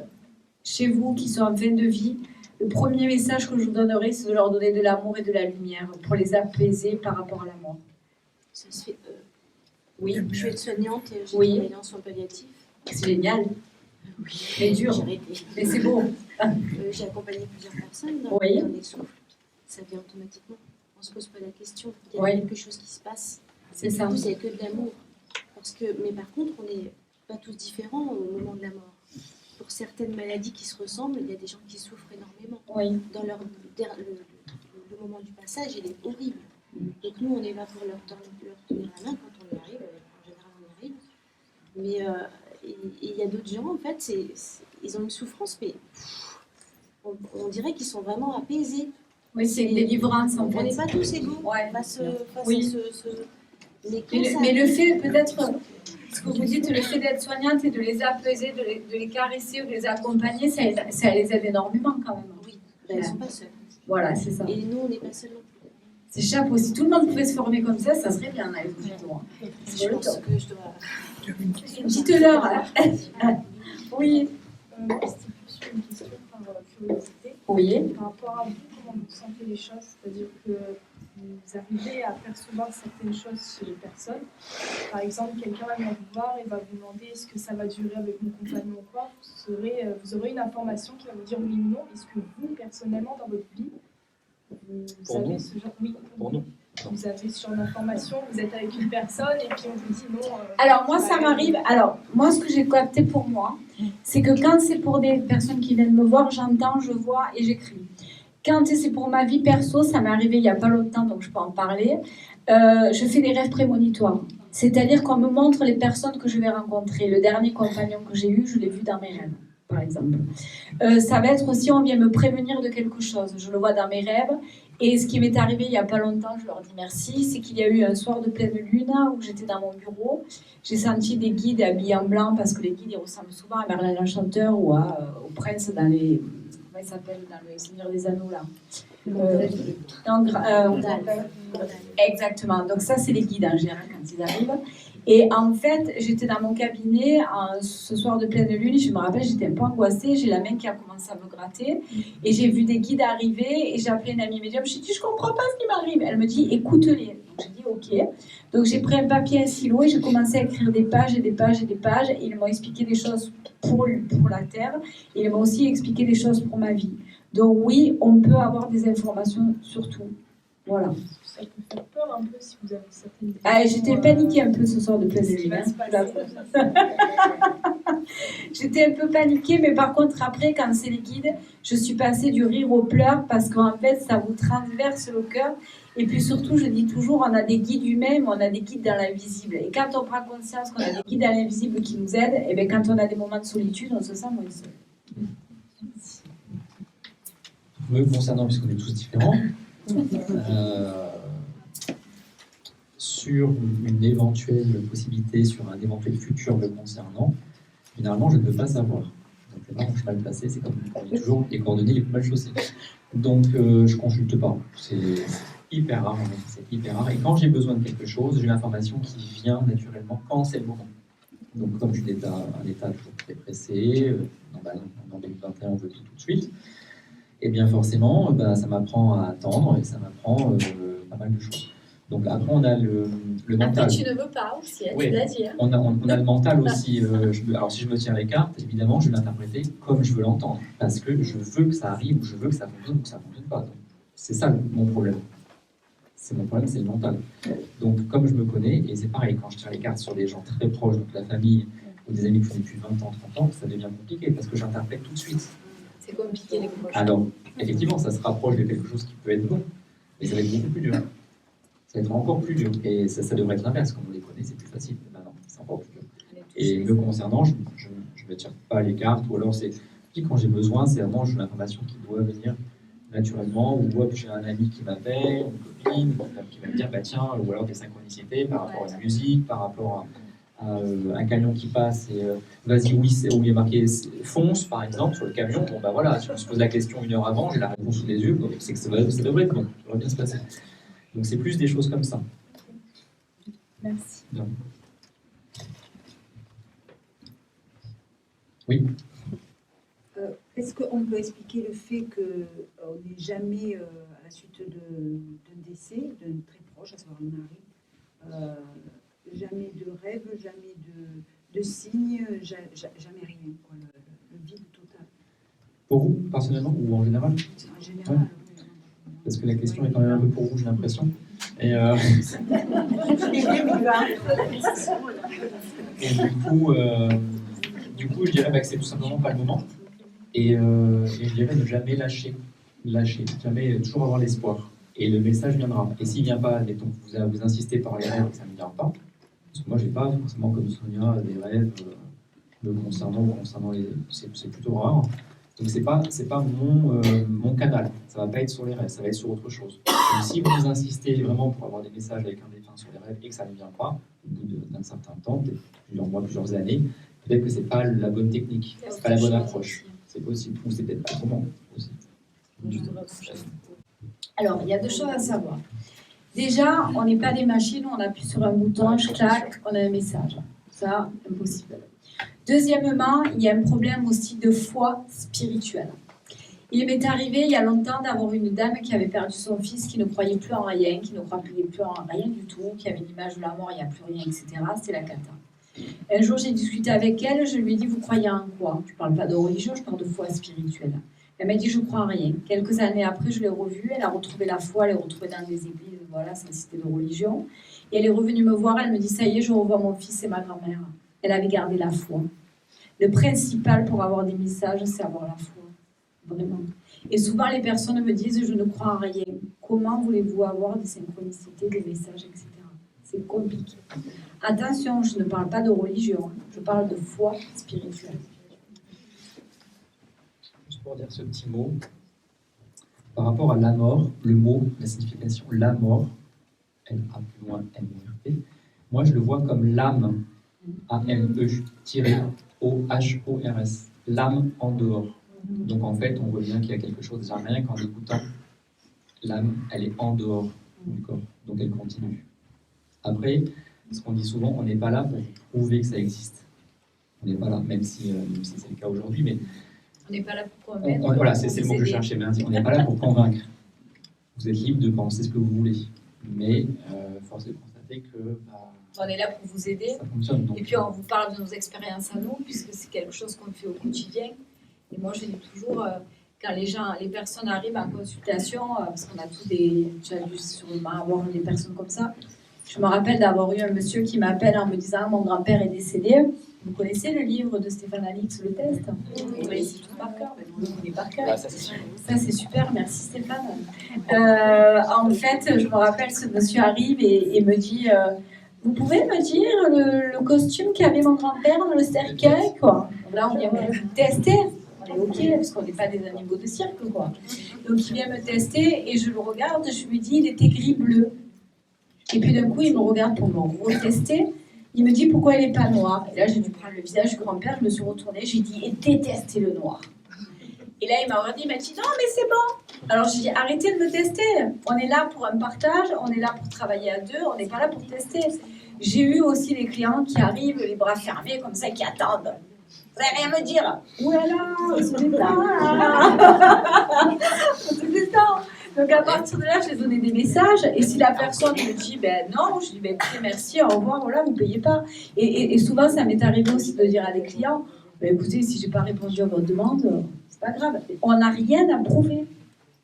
chez vous qui sont en fin de vie, le premier message que je vous donnerai, c'est de leur donner de l'amour et de la lumière pour les apaiser par rapport à la mort. Ça se fait, oui. Je suis aide-soignante et j'ai travaillé en soins palliatifs. C'est génial. Oui. Mais dur. J'ai arrêté. Mais c'est beau. J'ai accompagné plusieurs personnes dans les souffles. Ça vient automatiquement. On ne se pose pas la question. Il y a quelque chose qui se passe. C'est ça. Du coup, c'est que de l'amour. Mais par contre, on n'est pas tous différents au moment de la mort. Pour certaines maladies qui se ressemblent, il y a des gens qui souffrent énormément. Oui. Dans le moment du passage, il est horrible. Donc nous, on est là pour leur tenir la main quand on y arrive. En général, on y arrive. Mais il y a d'autres gens, en fait, ils ont une souffrance, mais on dirait qu'ils sont vraiment apaisés. Oui, c'est une délivrance, en fait. On n'est pas tous égaux face à ce... Mais le fait, peut-être, ce que vous dites, le fait d'être soignante et de les apaiser, de les caresser ou de les accompagner, ça les aide énormément quand même. Oui, elles ne sont pas seules. Voilà, c'est ça. Et nous, on n'est pas seuls non plus. C'est chapeau. Si tout le monde pouvait se former comme ça serait bien. Là, je pense que je dois... Dites-leur. Oui. C'était plus une question par curiosité. Oui. Par rapport à vous, comment vous sentez les choses? C'est-à-dire que vous arrivez à percevoir certaines choses chez les personnes. Par exemple, quelqu'un va venir vous voir et va vous demander est-ce que ça va durer avec mon compagnon ou quoi. Vous aurez une information qui va vous dire oui ou non. Est-ce que vous, personnellement, dans votre vie, vous avez ce genre... Oui, Pour nous. vous avez ce genre d'information, vous êtes avec une personne et puis on vous dit non. Alors moi ça m'arrive, moi ce que j'ai capté pour moi, c'est que quand c'est pour des personnes qui viennent me voir, j'entends, je vois et j'écris. Quand c'est pour ma vie perso, ça m'est arrivé il n'y a pas longtemps, donc je peux en parler, je fais des rêves prémonitoires. C'est-à-dire qu'on me montre les personnes que je vais rencontrer. Le dernier compagnon que j'ai eu, je l'ai vu dans mes rêves, par exemple. Ça va être aussi, on vient me prévenir de quelque chose. Je le vois dans mes rêves. Et ce qui m'est arrivé il n'y a pas longtemps, je leur dis merci, c'est qu'il y a eu un soir de pleine lune où j'étais dans mon bureau. J'ai senti des guides habillés en blanc parce que les guides ils ressemblent souvent à Merlin l'Enchanteur ou au prince dans les... Comment il s'appelle dans le Seigneur des Anneaux là exactement. Donc ça c'est les guides en général quand ils arrivent. Et en fait, j'étais dans mon cabinet ce soir de pleine lune, je me rappelle, j'étais un peu angoissée, j'ai la main qui a commencé à me gratter, et j'ai vu des guides arriver, et j'ai appelé une amie médium, je lui ai dit, je comprends pas ce qui m'arrive. Elle me dit, écoute-les. Donc j'ai dit, ok. Donc j'ai pris un papier, un stylo, et j'ai commencé à écrire des pages, et des pages, et des pages, et ils m'ont expliqué des choses pour la Terre, et ils m'ont aussi expliqué des choses pour ma vie. Donc oui, on peut avoir des informations sur tout. Voilà. Ça peut faire peur un peu si vous avez certaines... J'étais paniquée un peu ce soir de pleine lune. J'étais un peu paniquée, mais par contre, après, quand c'est les guides, je suis passée du rire au pleurs parce qu'en fait, ça vous transverse le cœur. Et puis surtout, je dis toujours, on a des guides humains, mais on a des guides dans l'invisible. Et quand on prend conscience qu'on a des guides dans l'invisible qui nous aident, et bien quand on a des moments de solitude, on se sent moins seul. Me concernant, puisqu'on est tous différents, sur une éventuelle possibilité, sur un éventuel futur me concernant, généralement, je ne peux pas savoir. Donc, c'est pas que je suis mal placé, c'est comme on dit toujours les coordonnées les plus mal chaussées. Donc, je consulte pas. C'est hyper rare, c'est hyper rare. Et quand j'ai besoin de quelque chose, j'ai l'information qui vient naturellement quand c'est le moment. Donc, comme je suis dans un état toujours très pressé, en 2021, on veut tout de suite, et bien forcément, ça m'apprend à attendre et ça m'apprend pas mal de choses. Donc après, on a le mental. Après, tu ne veux pas aussi, oui, tu l'as dit. Hein. On a le mental aussi. Alors si je me tiens les cartes, évidemment, je vais l'interpréter comme je veux l'entendre. Parce que je veux que ça arrive ou je veux que ça fonctionne ou que ça ne fonctionne pas. Donc, c'est ça mon problème. C'est mon problème, c'est le mental. Donc comme je me connais, et c'est pareil, quand je tire les cartes sur des gens très proches, donc la famille ou des amis qui font depuis 20 ans, 30 ans, ça devient compliqué parce que j'interprète tout de suite. C'est compliqué les proches. Alors, effectivement, ça se rapproche de quelque chose qui peut être bon, mais ça va être beaucoup plus dur. Ça va être encore plus dur. Et ça devrait être l'inverse. Comme on les connaît, c'est plus facile. Mais non, c'est encore plus dur. Et me concernant, je ne tire pas les cartes, ou alors c'est quand j'ai besoin, c'est vraiment j'ai l'information qui doit venir naturellement, ou j'ai un ami qui m'appelle, une copine qui va me dire, tiens, ou alors des synchronicités par rapport à la musique, par rapport à un camion qui passe et vas-y, oui, où il est marqué fonce, par exemple, sur le camion. Bon, voilà, si on se pose la question 1 heure avant, j'ai la réponse sous les yeux, donc c'est que ça devrait être bon, ça devrait bien se passer. Donc c'est plus des choses comme ça. Merci. Bien. Oui. Est-ce qu'on peut expliquer le fait qu'on n'est jamais, à la suite d'un décès, d'un très proche, à savoir un mari, jamais de rêve, jamais de signe, jamais rien, quoi, le vide total. Pour vous, personnellement, ou en général? En général, ouais. Parce que la question est quand même un peu pour vous, j'ai l'impression. Et du coup, je dirais que c'est tout simplement pas le moment. Et je dirais ne jamais lâcher, jamais toujours avoir l'espoir. Et le message viendra. Et s'il ne vient pas, admettons que vous insistez par les rêves et que ça ne vient pas, parce que moi, je n'ai pas forcément comme Sonia des rêves me concernant les... C'est plutôt rare. Donc c'est pas mon canal, ça va pas être sur les rêves, ça va être sur autre chose. Donc si vous insistez vraiment pour avoir des messages avec un défunt sur les rêves et que ça ne vient pas, au bout d'un certain temps, peut-être plusieurs mois, plusieurs années, peut-être que c'est pas la bonne technique, c'est pas la bonne approche. C'est possible, ou c'est peut-être pas comment aussi. Alors, il y a 2 choses à savoir. Déjà, on n'est pas des machines, on appuie sur un bouton, clac, on a un message. Ça, impossible. Deuxièmement, il y a un problème aussi de foi spirituelle. Il m'est arrivé il y a longtemps d'avoir une dame qui avait perdu son fils, qui ne croyait plus en rien, qui ne croyait plus en rien du tout, qui avait l'image de la mort, il n'y a plus rien, etc. C'était la cata. Un jour, j'ai discuté avec elle, je lui ai dit, vous croyez en quoi? Je ne parle pas de religion, je parle de foi spirituelle. Elle m'a dit, je crois en rien. Quelques années après, je l'ai revue, elle a retrouvé la foi, elle est retrouvée dans des églises, voilà, sans citer de religion. Et elle est revenue me voir, elle me dit, ça y est, je revois mon fils et ma grand-mère. Elle avait gardé la foi. Le principal pour avoir des messages, c'est avoir la foi. Vraiment. Et souvent, les personnes me disent, je ne crois en rien. Comment voulez-vous avoir des synchronicités, des messages, etc. C'est compliqué. Attention, je ne parle pas de religion, je parle de foi spirituelle. Juste pour dire ce petit mot, par rapport à la mort, le mot, la signification la mort, L-A plus loin M-O-R-T, moi je le vois comme l'âme, A-M-E-O-H-O-R-S, l'âme en dehors. Donc en fait, on voit bien qu'il y a quelque chose, déjà rien qu'en écoutant, l'âme, elle est en dehors du corps, donc elle continue. Après, ce qu'on dit souvent, on n'est pas là pour prouver que ça existe. On n'est pas là, même si c'est le cas aujourd'hui, mais on n'est pas là pour convaincre. Voilà, c'est le mot que je cherchais, on n'est pas là pour convaincre. Vous êtes libre de penser ce que vous voulez, mais force est de constater que... on est là pour vous aider, donc. Et puis on vous parle de nos expériences à nous, puisque c'est quelque chose qu'on fait au quotidien. Et moi, je dis toujours, quand les personnes arrivent en consultation, parce qu'on a tous des... Tu as dû sûrement avoir des personnes comme ça. Je me rappelle d'avoir eu un monsieur qui m'appelle en me disant « Mon grand-père est décédé ». Vous connaissez le livre de Stéphane Alix, Le Test? Vous connaissez tout par cœur, mais vous le connaissez par cœur. Ça, c'est super, merci Stéphane. En fait, je me rappelle, ce monsieur arrive et me dit vous pouvez me dire le costume qu'avait mon grand-père dans le cercueil, quoi. Là, on vient me tester. On est OK, parce qu'on n'est pas des animaux de cirque, quoi. Donc, il vient me tester et je le regarde, je lui dis il était gris-bleu. Et puis d'un coup, il me regarde pour me retester. Il me dit pourquoi il n'est pas noir. Et là, j'ai dû prendre le visage du grand-père, je me suis retournée, j'ai dit et détestez le noir. Et là, il m'a dit non, mais c'est bon. Alors, j'ai dit arrêtez de me tester. On est là pour un partage, on est là pour travailler à deux, on n'est pas là pour tester. J'ai eu aussi des clients qui arrivent, les bras fermés, comme ça, qui attendent. Vous n'avez rien à me dire. Voilà, c'est ça. Donc à partir de là, je vais donner des messages. Et si la personne me dit non, je dis écoutez, merci, au revoir, voilà, vous ne payez pas. Et souvent, ça m'est arrivé aussi de dire à des clients écoutez, si je n'ai pas répondu à votre demande, c'est pas grave. On n'a rien à prouver.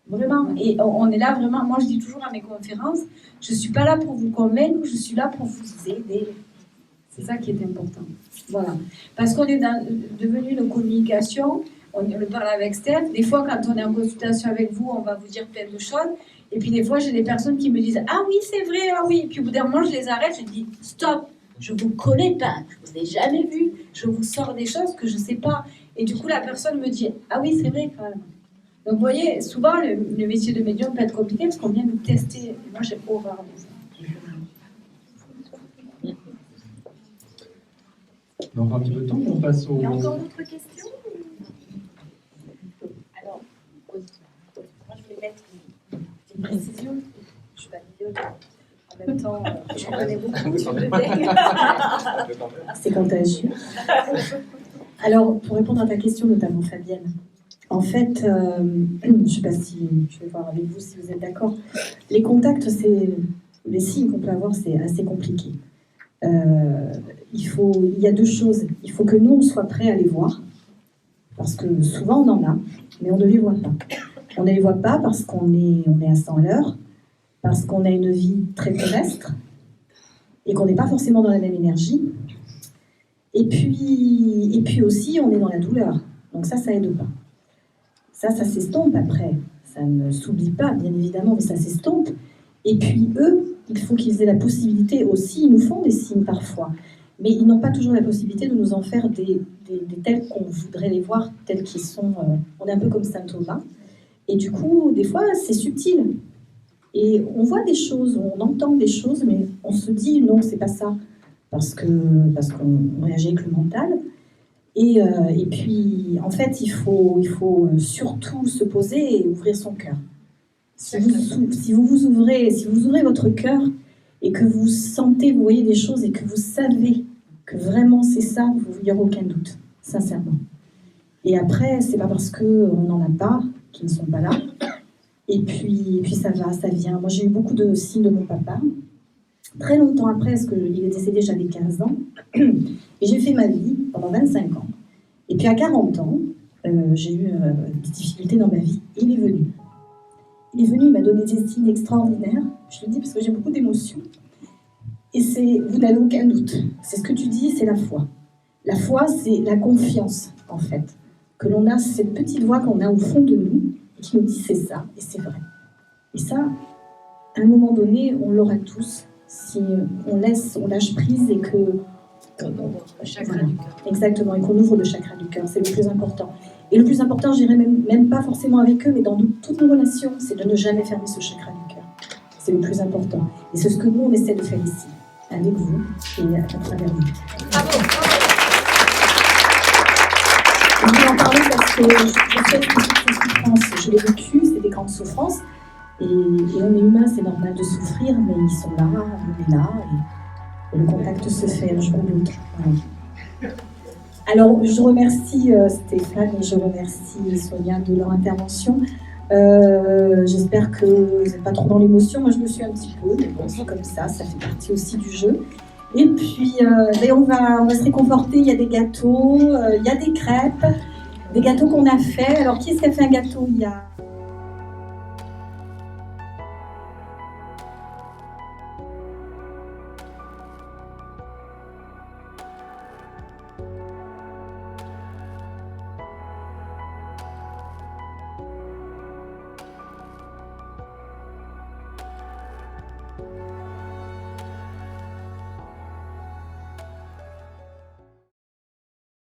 Vraiment. Et on est là vraiment. Moi, je dis toujours à mes conférences je ne suis pas là pour vous convaincre, je suis là pour vous aider. C'est ça qui est important. Voilà. Parce qu'on est devenu une communication. On le parle avec Steph. Des fois, quand on est en consultation avec vous, on va vous dire plein de choses. Et puis, des fois, j'ai des personnes qui me disent ah oui, c'est vrai, ah oui. Et puis, au bout d'un moment, je les arrête. Je dis stop, je ne vous connais pas, je ne vous ai jamais vu. Je vous sors des choses que je ne sais pas. Et du coup, la personne me dit ah oui, c'est vrai quand même. Donc, vous voyez, souvent, le métier de médium peut être compliqué parce qu'on vient nous tester. Et moi, j'ai horreur de ça. Donc, un petit peu de temps, on passe au... Il y a encore d'autres questions? Alors, moi, je vais mettre une précision. Je suis pas mignonne. En même temps, je connais beaucoup. C'est contagieux. Alors, pour répondre à ta question, notamment Fabienne, en fait, je ne sais pas si je vais voir avec vous si vous êtes d'accord. Les contacts, les signes qu'on peut avoir, c'est assez compliqué. Il y a deux choses. Il faut que nous, on soit prêts à les voir, parce que souvent on en a, mais on ne les voit pas. On ne les voit pas parce qu'on est à 100 à l'heure, parce qu'on a une vie très terrestre, et qu'on n'est pas forcément dans la même énergie. Et puis aussi, on est dans la douleur. Donc ça aide pas. Ça s'estompe après. Ça ne s'oublie pas, bien évidemment, mais ça s'estompe. Et puis eux, il faut qu'ils aient la possibilité aussi, ils nous font des signes parfois, mais ils n'ont pas toujours la possibilité de nous en faire des tels qu'on voudrait les voir, tels qu'ils sont. On est un peu comme Saint Thomas. Et du coup, des fois, c'est subtil. Et on voit des choses, on entend des choses, mais on se dit non, c'est pas ça, parce qu'on réagit avec le mental. Et puis, en fait, il faut surtout se poser et ouvrir son cœur. Si vous ouvrez votre cœur et que vous sentez, vous voyez des choses et que vous savez que vraiment c'est ça, il n'y aura aucun doute, sincèrement. Et après, c'est pas parce qu'on n'en a pas qu'ils ne sont pas là. Et puis ça va, ça vient. Moi, j'ai eu beaucoup de signes de mon papa. Très longtemps après, parce qu'il est décédé, j'avais 15 ans. Et j'ai fait ma vie pendant 25 ans. Et puis à 40 ans, j'ai eu des difficultés dans ma vie. Et il est venu. Il est venu, il m'a donné des signes extraordinaires. Je le dis parce que j'ai beaucoup d'émotions. Et vous n'avez aucun doute. C'est ce que tu dis, c'est la foi. La foi, c'est la confiance, en fait. Que l'on a cette petite voix qu'on a au fond de nous et qui nous dit c'est ça et c'est vrai. Et ça, à un moment donné, on l'aura tous si on lâche prise et que Le chakra du cœur. exactement, et qu'on ouvre le chakra du cœur, c'est le plus important. Et le plus important, je dirais même pas forcément avec eux, mais dans toutes nos relations, c'est de ne jamais fermer ce chakra du cœur. C'est le plus important. Et c'est ce que nous, on essaie de faire ici, avec vous et à travers vous. Bravo. Je voulais en parler parce que je sais que toutes ces souffrances, je l'ai vécu, c'est des grandes souffrances. Et on est humain, c'est normal de souffrir, mais ils sont là, on est là, et le contact se fait un jour ou l'autre. Voilà. Alors, je remercie Stéphane et je remercie Sonia de leur intervention. J'espère que vous n'êtes pas trop dans l'émotion. Moi, je me suis un petit peu, mais bon, c'est comme ça fait partie aussi du jeu. Et puis, on va se réconforter. Il y a des gâteaux, il y a des crêpes, des gâteaux qu'on a fait. Alors, qui est-ce qui a fait un gâteau? Il y a